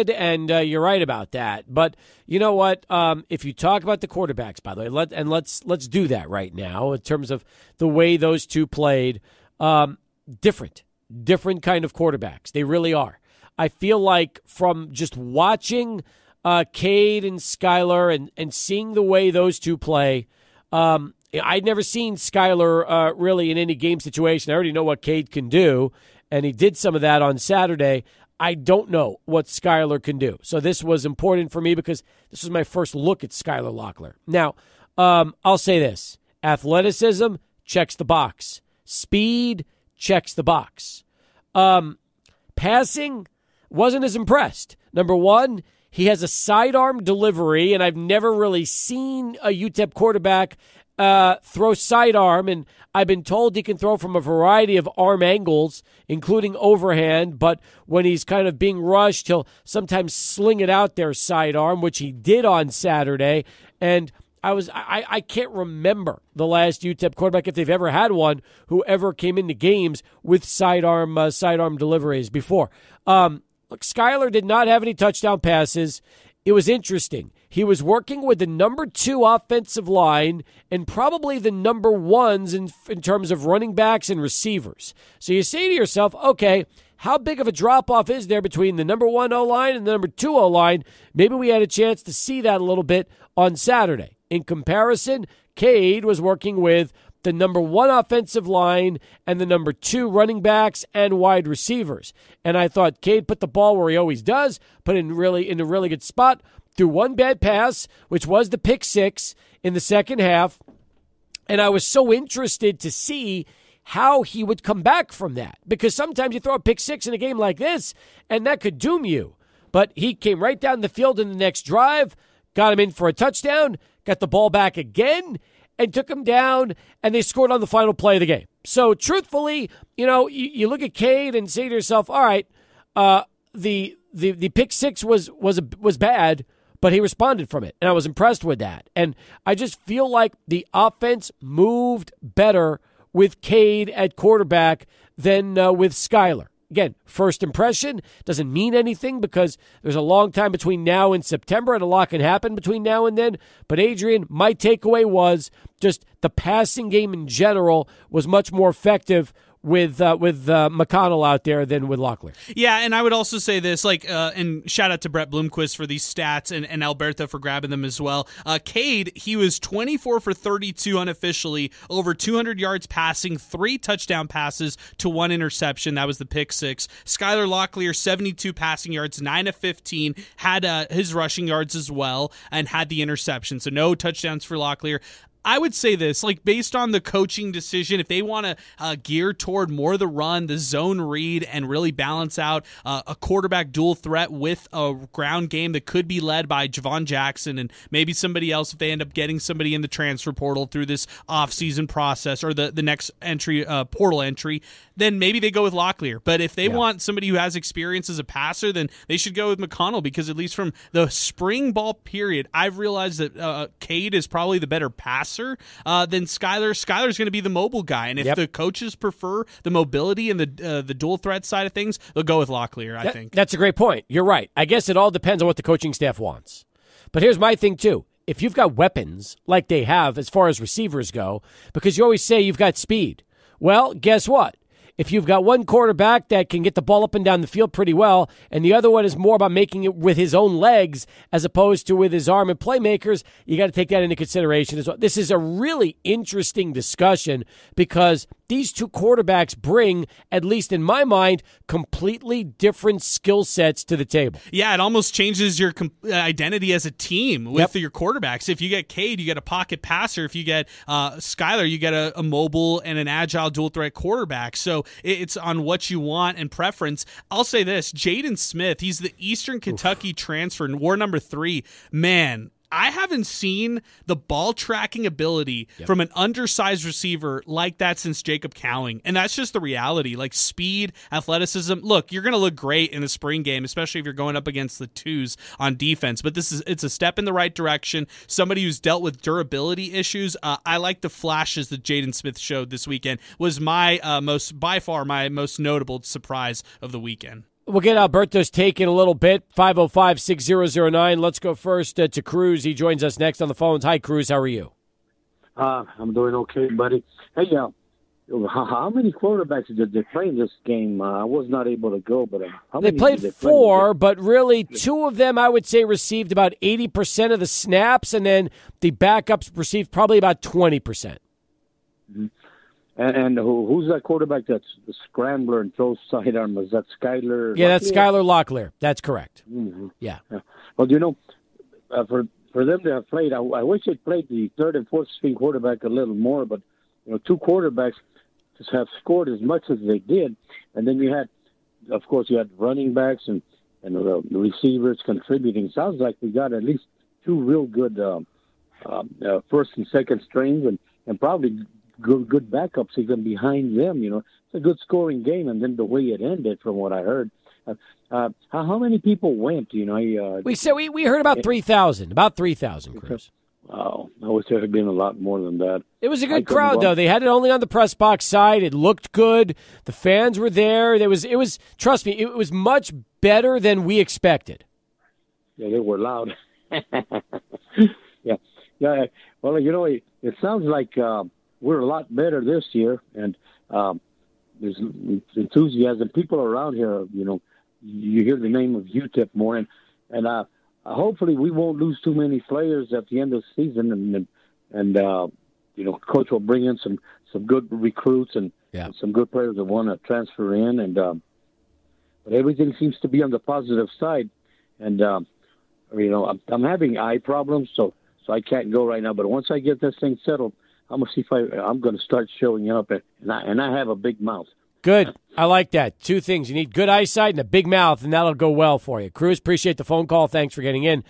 And you're right about that. But you know what? If you talk about the quarterbacks, by the way, let's do that right now in terms of the way those two played. Different kind of quarterbacks. They really are. I feel like from just watching Cade and Skylar and seeing the way those two play, I'd never seen Skylar really in any game situation. I already know what Cade can do, and he did some of that on Saturday. I don't know what Skylar can do. So this was important for me because this was my first look at Skylar Locklear. Now, I'll say this. Athleticism checks the box. Speed checks the box. Passing, wasn't as impressed. Number one, he has a sidearm delivery, and I've never really seen a UTEP quarterback throw sidearm, and I've been told he can throw from a variety of arm angles, including overhand, but when he's kind of being rushed, he'll sometimes sling it out there sidearm, which he did on Saturday, and I can't remember the last UTEP quarterback, if they've ever had one, who ever came into games with sidearm deliveries before. Look, Skylar did not have any touchdown passes. It was interesting. He was working with the number 2 offensive line and probably the number 1s in terms of running backs and receivers. So you say to yourself, okay, how big of a drop-off is there between the number 1 O-line and the number 2 O-line? Maybe we had a chance to see that a little bit on Saturday. In comparison, Cade was working with the number 1 offensive line and the number 2 running backs and wide receivers. And I thought Cade put the ball where he always does, put it in a really good spot, threw one bad pass, which was the pick 6 in the second half. And I was so interested to see how he would come back from that, because sometimes you throw a pick 6 in a game like this, and that could doom you. But he came right down the field in the next drive, got him in for a touchdown, got the ball back again, and took him down, and they scored on the final play of the game. So, truthfully, you look at Cade and say to yourself, all right, the pick 6 was bad, but he responded from it, and I was impressed with that. And I just feel like the offense moved better with Cade at quarterback than with Skylar. Again, first impression doesn't mean anything because there's a long time between now and September, and a lot can happen between now and then. But, Adrian, my takeaway was just the passing game in general was much more effective with McConnell out there than with Locklear. Yeah, and I would also say this, and shout out to Brett Bloomquist for these stats and Alberto for grabbing them as well. Cade, he was 24 for 32 unofficially, over 200 yards passing, 3 touchdown passes to 1 interception. That was the pick 6. Skylar Locklear, 72 passing yards, 9 of 15, had his rushing yards as well, and had the interception. So no touchdowns for Locklear. I would say this, based on the coaching decision, if they want to gear toward more the run, the zone read, and really balance out a quarterback dual threat with a ground game that could be led by Javon Jackson and maybe somebody else if they end up getting somebody in the transfer portal through this offseason process or the next entry, portal entry, then maybe they go with Locklear. But if they want somebody who has experience as a passer, then they should go with McConnell, because at least from the spring ball period, I've realized that Cade is probably the better passer than Skylar. Skylar's going to be the mobile guy, and if the coaches prefer the mobility and the dual threat side of things, they'll go with Locklear, I think. That's a great point. You're right. I guess it all depends on what the coaching staff wants. But here's my thing, too. If you've got weapons like they have as far as receivers go, because you always say you've got speed, well, guess what? If you've got one quarterback that can get the ball up and down the field pretty well, and the other one is more about making it with his own legs as opposed to with his arm and playmakers, you got to take that into consideration as well. This is a really interesting discussion because these two quarterbacks bring, at least in my mind, completely different skill sets to the table. Yeah, it almost changes your identity as a team with your quarterbacks. If you get Cade, you get a pocket passer. If you get Skyler, you get a mobile and an agile dual-threat quarterback. So it's on what you want and preference. I'll say this, Jaden Smith, he's the Eastern Kentucky transfer, war number 3. Man, I haven't seen the ball tracking ability from an undersized receiver like that since Jacob Cowing. And that's just the reality. Like speed, athleticism. Look, you're going to look great in the spring game, especially if you're going up against the twos on defense. But it's a step in the right direction. Somebody who's dealt with durability issues. I like the flashes that Jaden Smith showed this weekend. Was by far my most notable surprise of the weekend. We'll get Alberto's take in a little bit, 505-6009. Let's go first to Cruz. He joins us next on the phones. Hi, Cruz. How are you? I'm doing okay, buddy. Hey, how many quarterbacks did they play in this game? I was not able to go, but how many? They played 4, but really 2 of them, I would say, received about 80% of the snaps, and then the backups received probably about 20%. Mm-hmm. And who's that quarterback that's the scrambler and throws sidearm? Is that Skyler? Yeah, that's Skyler Locklear. That's correct. Mm-hmm. Yeah. Well, for them to have played, I wish they'd played the third and fourth string quarterback a little more, but 2 quarterbacks just have scored as much as they did. And then you had running backs and the receivers contributing. Sounds like we got at least 2 real good first and second strings and probably good backups even behind them. It's a good scoring game, and then the way it ended, from what I heard. How many people went? We heard about 3,000. About 3,000, Chris. Wow, I wish there had been a lot more than that. It was a good crowd, though. They had it only on the press box side. It looked good. The fans were there. It was. Trust me, it was much better than we expected. Yeah, they were loud. Yeah. Well, it sounds like we're a lot better this year, and there's enthusiasm. People around here, you hear the name of UTEP more, and hopefully we won't lose too many players at the end of the season, and Coach will bring in some good recruits and some good players that want to transfer in, but everything seems to be on the positive side, and I'm having eye problems, so I can't go right now. But once I get this thing settled, I'm gonna see if I'm gonna start showing up, and I have a big mouth. Good. I like that. 2 things. You need good eyesight and a big mouth, and that'll go well for you. Cruz, appreciate the phone call. Thanks for getting in.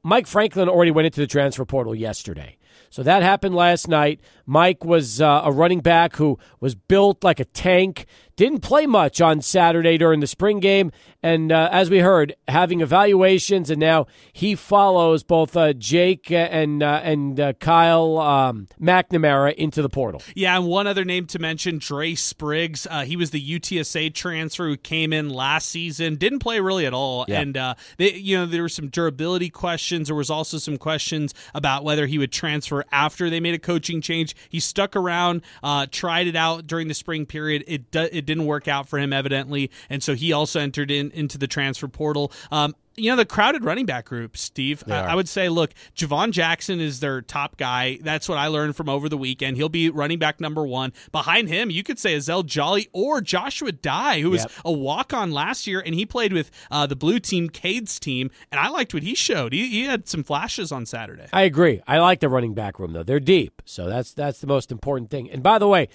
Mike Franklin already went into the transfer portal yesterday. So that happened last night. Mike was a running back who was built like a tank, didn't play much on Saturday during the spring game, and as we heard, having evaluations, and now he follows both Jake and Kyle McNamara into the portal. Yeah, and one other name to mention, Dre Spriggs. He was the UTSA transfer who came in last season, didn't play really at all, and there were some durability questions. There was also some questions about whether he would transfer after they made a coaching change. He stuck around, tried it out during the spring period. It didn't work out for him, evidently, and so he also entered into the transfer portal. The crowded running back group, Steve, I would say, look, Javon Jackson is their top guy. That's what I learned from over the weekend. He'll be running back number 1. Behind him, you could say Azell Jolly or Joshua Dye, who was a walk-on last year, and he played with the blue team, Cade's team, and I liked what he showed. He had some flashes on Saturday. I agree. I like the running back room, though. They're deep, so that's the most important thing. And by the way,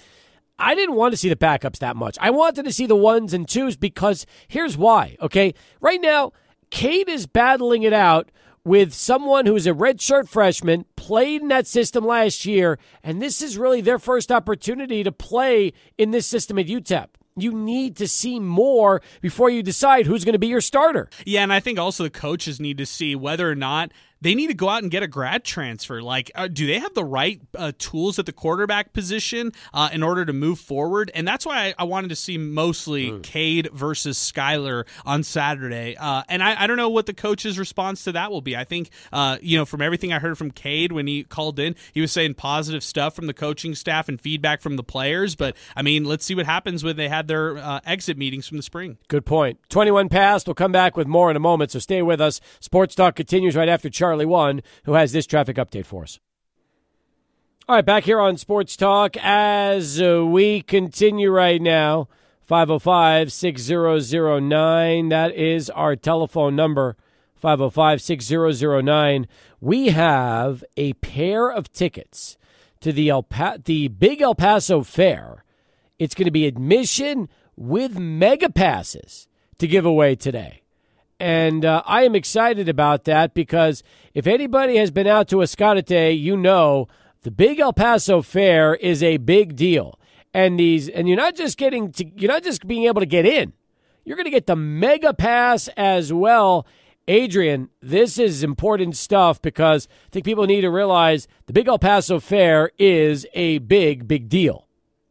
I didn't want to see the backups that much. I wanted to see the 1s and 2s because here's why, okay? Right now, Cade is battling it out with someone who's a redshirt freshman, played in that system last year, and this is really their first opportunity to play in this system at UTEP. You need to see more before you decide who's going to be your starter. Yeah, and I think also the coaches need to see whether or not they need to go out and get a grad transfer. Like, do they have the right tools at the quarterback position in order to move forward? And that's why I wanted to see mostly Cade versus Skyler on Saturday. And I don't know what the coach's response to that will be. I think, from everything I heard from Cade when he called in, he was saying positive stuff from the coaching staff and feedback from the players. But, let's see what happens when they had their exit meetings from the spring. Good point. 21 past. We'll come back with more in a moment, so stay with us. Sports Talk continues right after Charlie One, who has this traffic update for us. All right, back here on Sports Talk as we continue right now. 505-6009. That is our telephone number, 505-6009. We have a pair of tickets to the Big El Paso Fair. It's going to be admission with mega passes to give away today. And I am excited about that because if anybody has been out to Escalante, you know the Big El Paso Fair is a big deal. And you're not just being able to get in. You're going to get the mega pass as well. Adrian, this is important stuff because I think people need to realize the Big El Paso Fair is a big, big deal.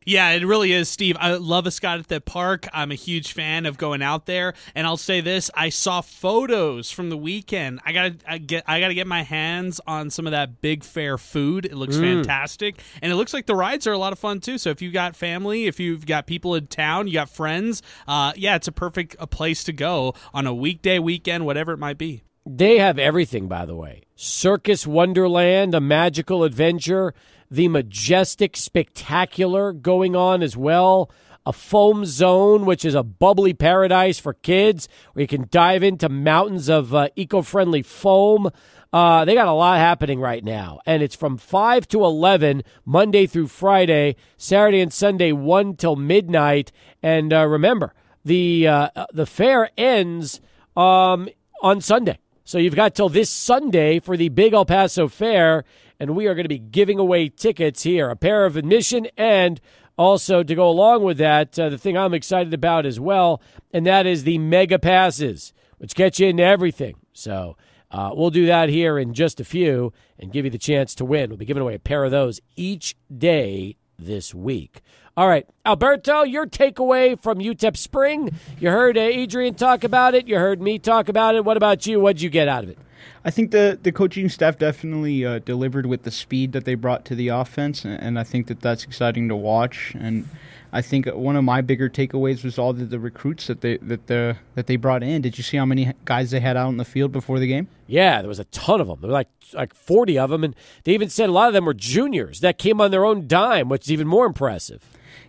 Yeah, it really is, Steve. I love Escalante Park. I'm a huge fan of going out there, and I'll say this: I saw photos from the weekend. I gotta get my hands on some of that big fair food. It looks fantastic, and it looks like the rides are a lot of fun too. So if you've got family, if you've got people in town, you got friends, it's a perfect place to go on a weekday, weekend, whatever it might be. They have everything, by the way. Circus Wonderland, a magical adventure. The Majestic Spectacular going on as well. A foam zone, which is a bubbly paradise for kids where you can dive into mountains of eco-friendly foam. They got a lot happening right now. And it's from 5 to 11, Monday through Friday, Saturday and Sunday, 1 till midnight. And remember, the fair ends on Sunday. So you've got till this Sunday for the Big El Paso Fair, and we are going to be giving away tickets here, a pair of admission, and also to go along with that, the thing I'm excited about as well, and that is the mega passes, which get you into everything. So we'll do that here in just a few and give you the chance to win. We'll be giving away a pair of those each day this week. All right, Alberto, your takeaway from UTEP Spring. You heard Adrian talk about it. You heard me talk about it. What about you? What did you get out of it? I think the coaching staff definitely delivered with the speed that they brought to the offense, and I think that's exciting to watch. And I think one of my bigger takeaways was all the recruits that they brought in. Did you see how many guys they had out in the field before the game? Yeah, there was a ton of them. There were like 40 of them, and they even said a lot of them were juniors that came on their own dime, which is even more impressive.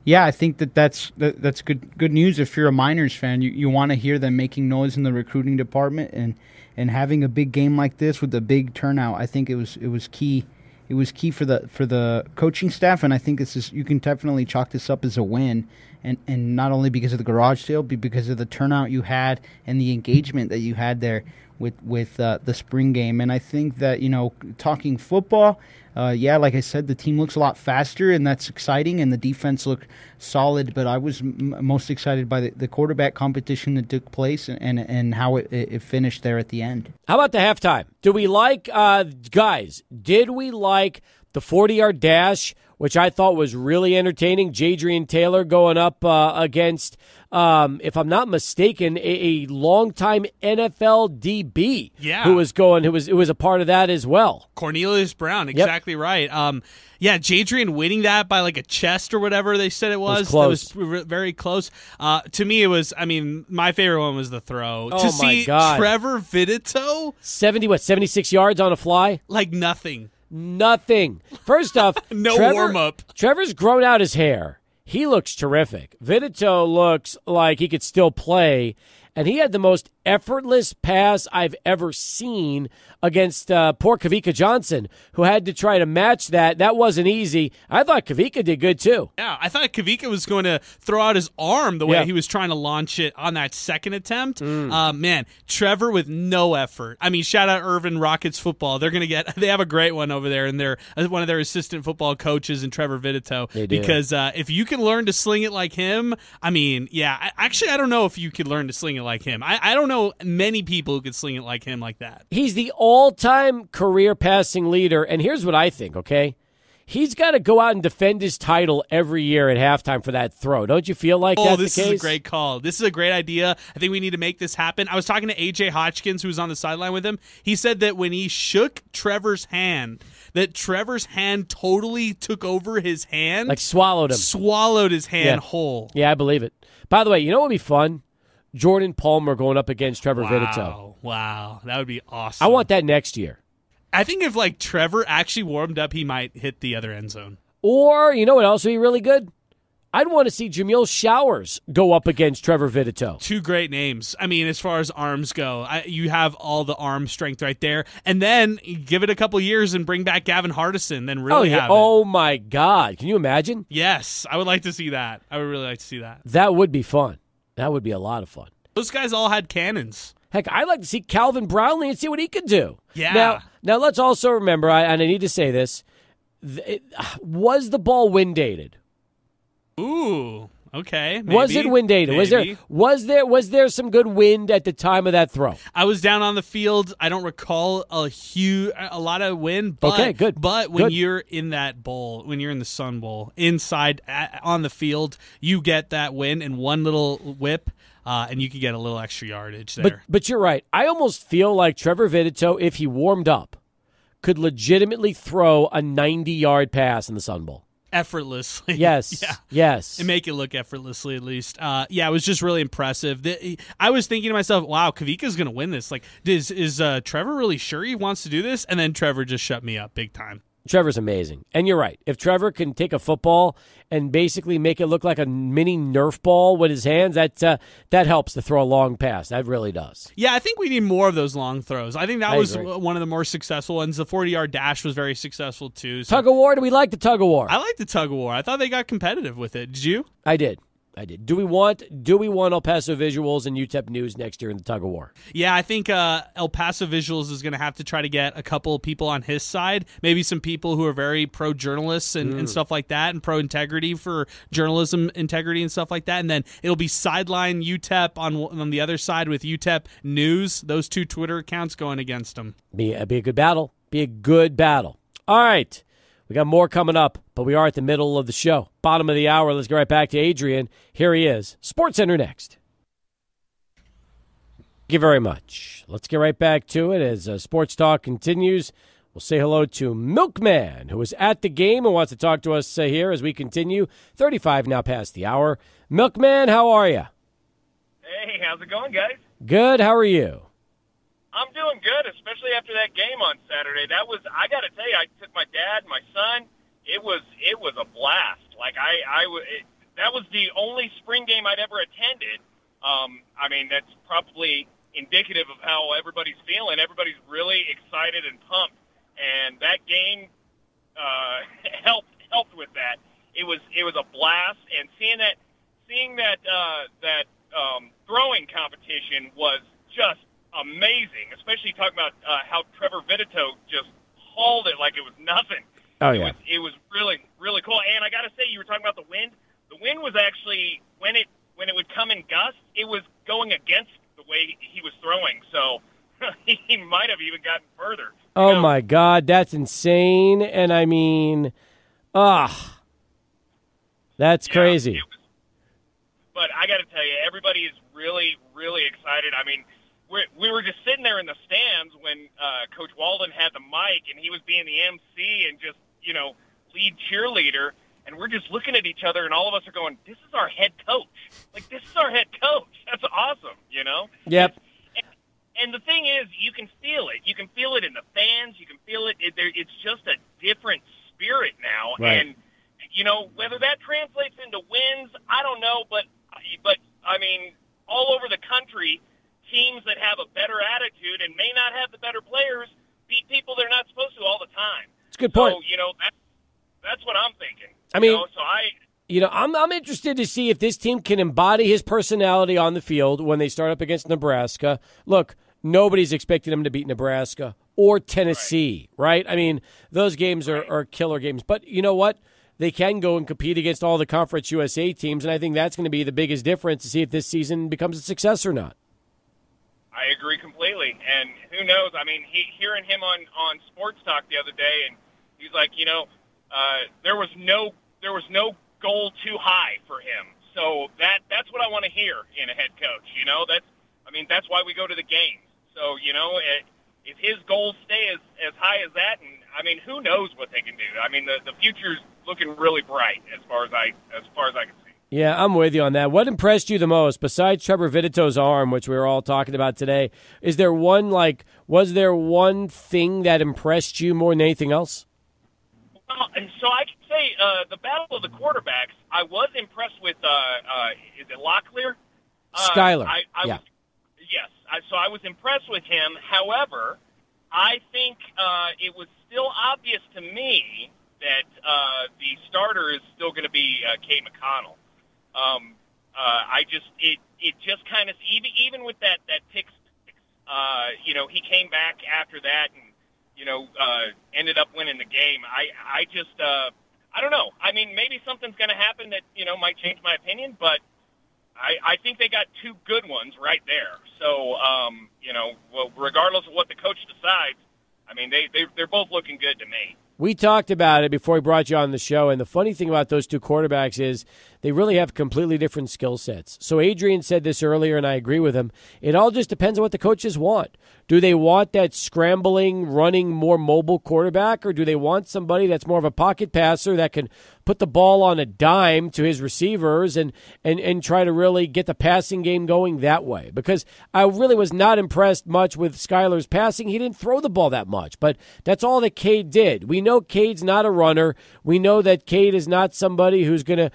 Yeah, I think that's good news if you're a Miners fan. You want to hear them making noise in the recruiting department and having a big game like this with a big turnout. I think it was key. It was key for the coaching staff, and I think you can definitely chalk this up as a win, and not only because of the garage sale, but because of the turnout you had and the engagement that you had there with the spring game. And I think that, talking football, like I said, the team looks a lot faster, and that's exciting, and the defense looked solid. But I was most excited by the quarterback competition that took place and how it finished there at the end. How about the halftime? Do we like, guys, did we like the 40-yard dash, which I thought was really entertaining? Jadrian Taylor going up against, if I'm not mistaken, a longtime NFL DB. Yeah. Who was a part of that as well. Cornelius Brown, exactly right. Jadrian winning that by like a chest or whatever they said it was. It was close. It was very close. To me, it was, my favorite one was the throw. Oh, to my see God. Trevor Vidito. 76 yards on a fly? Like nothing. Nothing. First off, no warm-up. Trevor's grown out his hair. He looks terrific. Vidito looks like he could still play, and he had the most effortless pass I've ever seen against poor Kavika Johnson, who had to try to match that. That wasn't easy. I thought Kavika did good, too. Yeah, I thought Kavika was going to throw out his arm the way he was trying to launch it on that second attempt. Man, Trevor with no effort. Shout out Irvin Rockets football. They have a great one over there, and they're one of their assistant football coaches in Trevor Vidito. They do. Because if you can learn to sling it like him, actually, I don't know if you could learn to sling it like him. I don't know many people who could sling it like him like that. He's the all-time career passing leader, and here's what I think, okay? He's got to go out and defend his title every year at halftime for that throw. Don't you feel like that's the case? This is a great call. This is a great idea. I think we need to make this happen. I was talking to A.J. Hodgkins, who was on the sideline with him. He said that when he shook Trevor's hand, that Trevor's hand totally took over his hand. Like swallowed him. Swallowed his hand whole. Yeah, I believe it. By the way, you know what would be fun? Jordan Palmer going up against Trevor Vidito. Wow. That would be awesome. I want that next year. I think if like Trevor actually warmed up, he might hit the other end zone. Or, you know what else would be really good? I'd want to see Jameel Showers go up against Trevor Vitito. Two great names. I mean, as far as arms go, you have all the arm strength right there. And then give it a couple years and bring back Gavin Hardison, then really have it. Oh, my God. Can you imagine? Yes, I would like to see that. I would really like to see that. That would be fun. That would be a lot of fun. Those guys all had cannons. Heck, I'd like to see Calvin Brownlee and see what he could do. Yeah. Now let's also remember, and I need to say this, was the ball wind dated? Ooh, okay. Maybe, was it wind dated? Maybe. Was there some good wind at the time of that throw? I was down on the field. I don't recall a lot of wind. But, okay, good. But when you're in that bowl, when you're in the Sun Bowl, inside on the field, you get that wind and one little whip, and you can get a little extra yardage there. But you're right. I almost feel like Trevor Vitito, if he warmed up, could legitimately throw a 90-yard pass in the Sun Bowl. Effortlessly. Yes. Yeah. Yes. And make it look effortlessly at least. Yeah, it was just really impressive. I was thinking to myself, wow, Kavika's going to win this. Like, is Trevor really sure he wants to do this? And then Trevor just shut me up big time. Trevor's amazing. And you're right. If Trevor can take a football and basically make it look like a mini Nerf ball with his hands, that helps to throw a long pass. That really does. Yeah, I think we need more of those long throws. I think that was agree. one of the more successful ones. The 40-yard dash was very successful, too. So Tug of war? Do we like the tug of war? I like the tug of war. I thought they got competitive with it. Did you? I did. Do we want El Paso Visuals and UTEP News next year in the tug of war? Yeah, I think El Paso Visuals is going to have to try to get a couple of people on his side, maybe some people who are very pro-journalists and stuff like that, and pro-integrity for journalism integrity and stuff like that, and then it'll be sideline UTEP on the other side with UTEP News, those two Twitter accounts going against them. Be a good battle. Be a good battle. All right. We got more coming up, but we are at the middle of the show. Bottom of the hour. Let's get right back to Adrian. Here he is. Sports Center next. Thank you very much. Let's get right back to it as Sports Talk continues. We'll say hello to Milkman, who is at the game and wants to talk to us here as we continue. 35 now past the hour. Milkman, how are you? Hey, how's it going, guys? Good. How are you? I'm doing good, especially after that game on Saturday. I got to tell you, I took my dad, my son. It was a blast. Like that was the only spring game I'd ever attended. I mean, that's probably indicative of how everybody's feeling. Everybody's really excited and pumped, and that game helped with that. It was a blast, and seeing that throwing competition was just amazing, especially talking about how Trevor Vitito just hauled it like it was nothing. Oh, yeah. It was really, really cool. And I got to say, you were talking about the wind. The wind was actually, when it would come in gusts, it was going against the way he was throwing. So he might have even gotten further. Oh, my God. That's insane. And I mean, that's crazy. But I got to tell you, everybody is really, really excited. I mean, we were just sitting there in the stands when Coach Walden had the mic and he was being the MC and just, lead cheerleader. And we're just looking at each other and all of us are going, this is our head coach. Like, this is our head coach. That's awesome, Yep. And the thing is, you can feel it. You can feel it in the fans. You can feel it. It's just a different spirit now. Right. And, whether that translates into wins, I don't know. But I mean, all over the country, teams that have a better attitude and may not have the better players beat people they're not supposed to all the time. It's a good point. So, that's what I'm thinking. I mean, I'm interested to see if this team can embody his personality on the field when they start up against Nebraska. Look, nobody's expecting them to beat Nebraska or Tennessee, right? I mean, those games are killer games. But you know what? They can go and compete against all the Conference USA teams, and I think that's going to be the biggest difference to see if this season becomes a success or not. I agree completely. And who knows? I mean, hearing him on SportsTalk the other day, and he's like, there was no goal too high for him. So that's what I want to hear in a head coach. That's why we go to the games. So if his goals stay as high as that, and I mean, who knows what they can do? I mean, the future's looking really bright as far as I can see. Yeah, I'm with you on that. What impressed you the most, besides Trevor Vidito's arm, which we were all talking about today? Was there one thing that impressed you more than anything else? Well, so I can say the battle of the quarterbacks, I was impressed with, is it Locklear? Skyler, yes. So I was impressed with him. However, I think it was still obvious to me that the starter is still going to be Kate McConnell. It just kind of, even with that pick, he came back after that and, ended up winning the game. I don't know. I mean, maybe something's going to happen that, might change my opinion, but I think they got two good ones right there. So, regardless of what the coach decides, I mean, they're both looking good to me. We talked about it before we brought you on the show, and the funny thing about those two quarterbacks is they really have completely different skill sets. So Adrian said this earlier, and I agree with him. It all just depends on what the coaches want. Do they want that scrambling, running, more mobile quarterback, or do they want somebody that's more of a pocket passer that can put the ball on a dime to his receivers and try to really get the passing game going that way? Because I really was not impressed much with Skyler's passing. He didn't throw the ball that much, but that's all that Cade did. We know Cade's not a runner. We know that Cade is not somebody who's going to,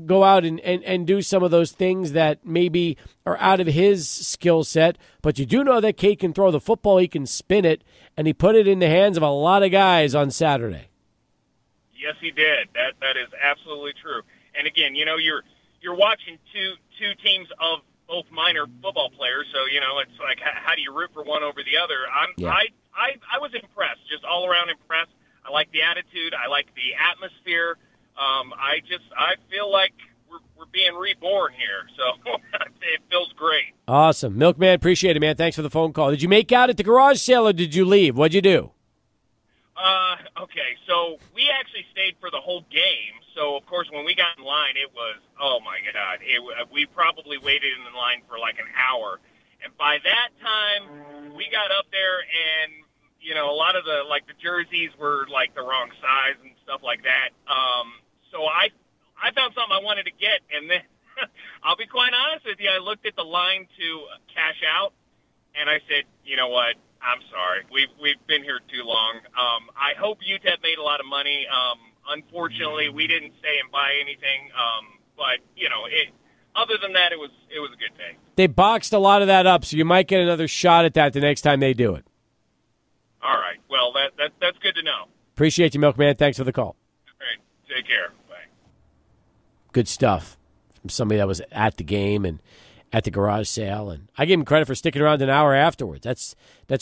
go out and do some of those things that maybe are out of his skill set. But you do know that Cade can throw the football, he can spin it, and he put it in the hands of a lot of guys on Saturday. Yes, he did. That is absolutely true. And again, you're watching two teams of both minor football players, so it's like how do you root for one over the other? I was impressed, just all around impressed. I like the attitude. I like the atmosphere. I feel like we're being reborn here, so it feels great. Awesome. Milkman, appreciate it, man. Thanks for the phone call. Did you make out at the garage sale, or did you leave? What'd you do? Okay, so we actually stayed for the whole game. So, of course, when we got in line, it was, oh, my God. We probably waited in the line for like an hour. And by that time, we got up there and, a lot of the jerseys were, the wrong size and stuff like that. So I found something I wanted to get, and then I'll be quite honest with you, I looked at the line to cash out, and I said, you know what, I'm sorry. We've been here too long. I hope UTEP made a lot of money. Unfortunately, we didn't stay and buy anything, but, other than that, it was a good day. They boxed a lot of that up, so you might get another shot at that the next time they do it. All right. Well, that's good to know. Appreciate you, Milkman. Thanks for the call. All right. Take care. Bye. Good stuff from somebody that was at the game and at the garage sale, and I give him credit for sticking around an hour afterwards. That's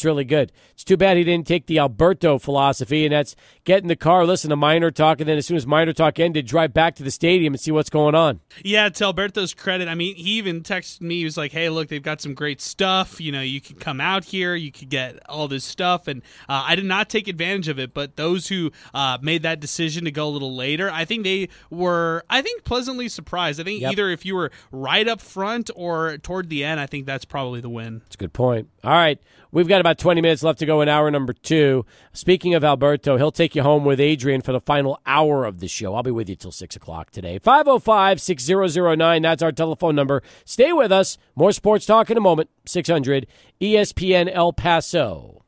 really good. It's too bad he didn't take the Alberto philosophy, and that's get in the car, listen to Minor Talk, and then as soon as Minor Talk ended, drive back to the stadium and see what's going on. Yeah, to Alberto's credit, I mean, he even texted me. He was like, hey, look, they've got some great stuff. You could come out here. You could get all this stuff, and I did not take advantage of it, but those who made that decision to go a little later, I think they were, pleasantly surprised. I think either if you were right up front or toward the end, I think that's probably the win. That's a good point. All right. We've got about 20 minutes left to go in hour number 2. Speaking of Alberto, he'll take you home with Adrian for the final hour of the show. I'll be with you till 6 o'clock today. 505-6009, that's our telephone number. Stay with us. More sports talk in a moment. 600 ESPN El Paso.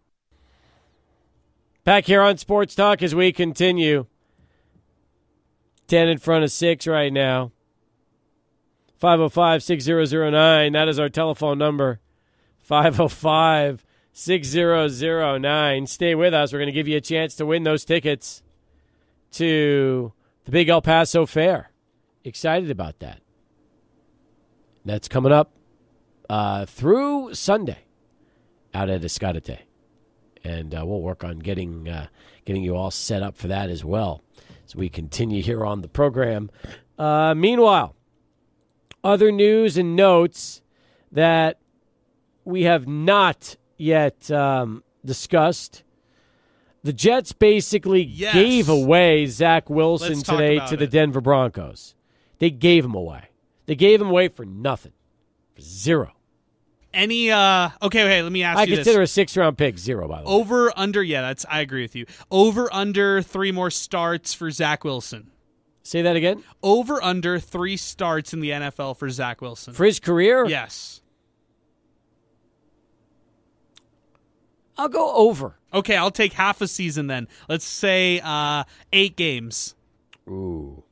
Back here on Sports Talk as we continue. 10 in front of 6 right now. 505-6009, that is our telephone number. 505-6009. Stay with us. We're going to give you a chance to win those tickets to the Big El Paso Fair. Excited about that. That's coming up through Sunday out at Escadete. And we'll work on getting you all set up for that as well as we continue here on the program. Meanwhile, other news and notes that we have not yet discussed. The Jets basically gave away Zach Wilson today to the Denver Broncos. They gave him away. They gave him away for nothing. For zero. Okay, let me ask you this. I consider a 6th-round pick zero, by the way. Over, under, I agree with you. Over, under 3 more starts for Zach Wilson. Say that again? Over under 3 starts in the NFL for Zach Wilson. For his career? Yes. I'll go over. Okay, I'll take half a season then. Let's say 8 games. Ooh.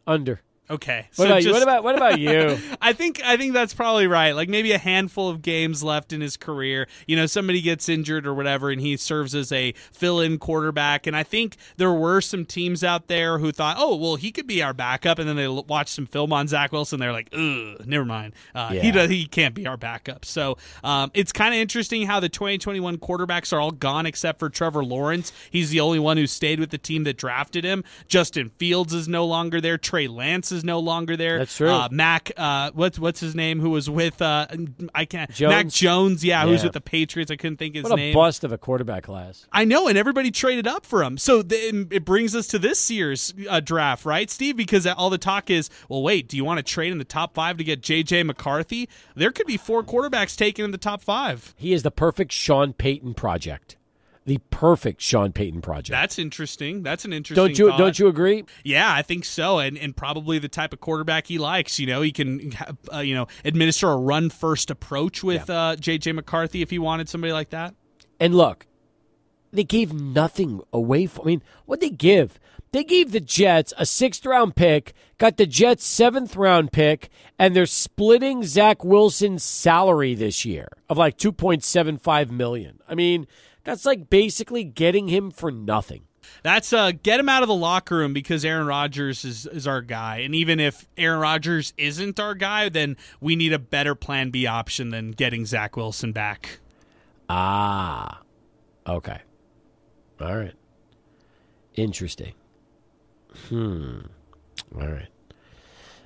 Under. Okay. What about you? What about you? I think that's probably right. Like maybe a handful of games left in his career. Somebody gets injured or whatever, and he serves as a fill-in quarterback. And I think there were some teams out there who thought, oh, well, he could be our backup. And then they watched some film on Zach Wilson. They're like, ugh, never mind. He can't be our backup. So it's kind of interesting how the 2021 quarterbacks are all gone except for Trevor Lawrence. He's the only one who stayed with the team that drafted him. Justin Fields is no longer there. Trey Lance is no longer there. That's true. Mac, what's his name? Who was with Jones? Mac Jones? Yeah, who's with the Patriots? I couldn't think his name. What a bust of a quarterback class. I know, and everybody traded up for him. So it brings us to this year's draft, right, Steve? Because all the talk is, well, wait, do you want to trade in the top 5 to get J.J. McCarthy? There could be 4 quarterbacks taken in the top 5. He is the perfect Sean Payton project. The perfect Sean Payton project. That's interesting. That's an interesting thought. Don't you agree? Yeah, I think so. And probably the type of quarterback he likes. He can administer a run-first approach with J.J. McCarthy if he wanted somebody like that. And look, they gave nothing away from. I mean, what'd they give? They gave the Jets a 6th-round pick, got the Jets 7th-round pick, and they're splitting Zach Wilson's salary this year of like $2.75 million. I mean, that's like basically getting him for nothing. That's get him out of the locker room because Aaron Rodgers is our guy. And even if Aaron Rodgers isn't our guy, then we need a better plan B option than getting Zach Wilson back. Ah, okay. All right. Interesting. All right.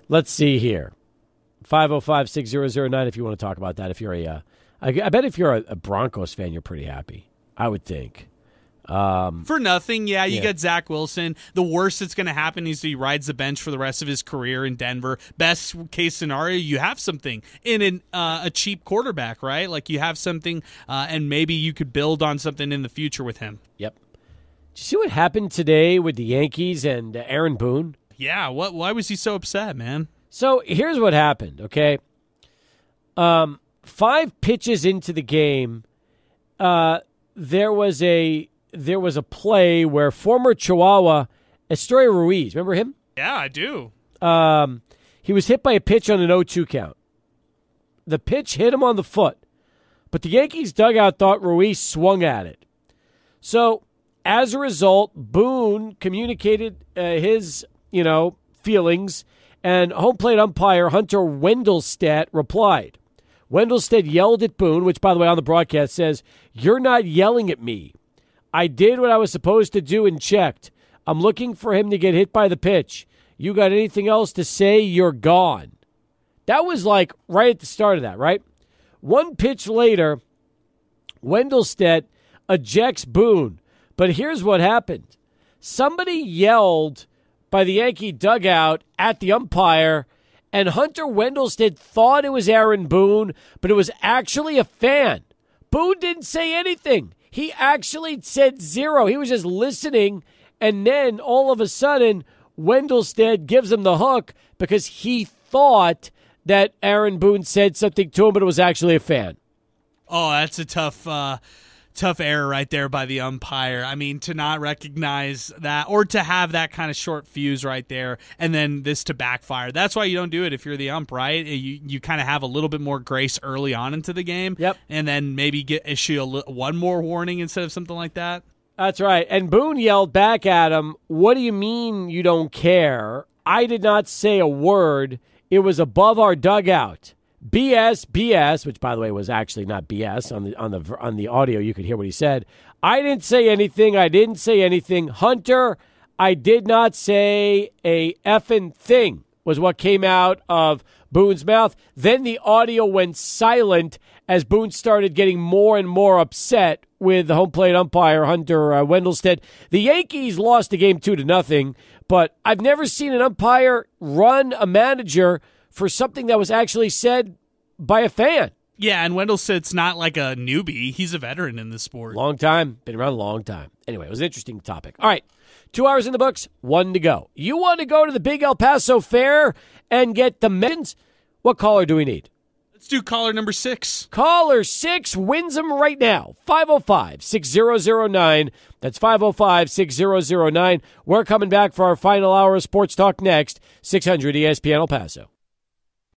Let's see here. 505-6009 if you want to talk about that. If you're I bet if you're a Broncos fan, you're pretty happy. I would think. For nothing, you get Zach Wilson. The worst that's going to happen is he rides the bench for the rest of his career in Denver. Best case scenario, you have something in a cheap quarterback, right? Like you have something, and maybe you could build on something in the future with him. Yep. Did you see what happened today with the Yankees and Aaron Boone? Yeah, why was he so upset, man? So here's what happened, okay? 5 pitches into the game, there was a play where former Chihuahua Estrella Ruiz, remember him? Yeah, I do. He was hit by a pitch on an 0-2 count. The pitch hit him on the foot, but the Yankees dugout thought Ruiz swung at it. So as a result, Boone communicated his, feelings, and home plate umpire Hunter Wendelstedt replied. Wendelstedt yelled at Boone, which, by the way, on the broadcast says, "You're not yelling at me. I did what I was supposed to do and checked. I'm looking for him to get hit by the pitch. You got anything else to say, you're gone." That was like right at the start of that, right? 1 pitch later, Wendelstedt ejects Boone. But here's what happened. Somebody yelled by the Yankee dugout at the umpire, and Hunter Wendelstedt thought it was Aaron Boone, but it was actually a fan. Boone didn't say anything. He actually said zero. He was just listening, and then all of a sudden, Wendelstedt gives him the hook because he thought that Aaron Boone said something to him, but it was actually a fan. Oh, that's a tough error right there by the umpire. I mean, to not recognize that or to have that kind of short fuse right there and then this to backfire. That's why you don't do it if you're the ump, right? You kind of have a little bit more grace early on into the game. Yep. And then maybe issue one more warning instead of something like that. That's right. And Boone yelled back at him, "What do you mean you don't care? I did not say a word. It was above our dugout. BS, which, by the way, was actually not BS. On the audio, you could hear what he said. "I didn't say anything. I didn't say anything. Hunter, I did not say a effing thing," was what came out of Boone's mouth. Then the audio went silent as Boone started getting more and more upset with the home plate umpire, Hunter Wendelstedt. The Yankees lost the game 2-0, but I've never seen an umpire run a manager for something that was actually said by a fan. Yeah, and Wendelstedt's not like a newbie. He's a veteran in this sport. Long time. Been around a long time. Anyway, it was an interesting topic. All right. 2 hours in the books, 1 to go. You want to go to the Big El Paso Fair and get the mentions? What caller do we need? Let's do caller number 6. Caller 6 wins them right now. 505-6009. That's 505-6009. We're coming back for our final hour of Sports Talk next. 600 ESPN El Paso.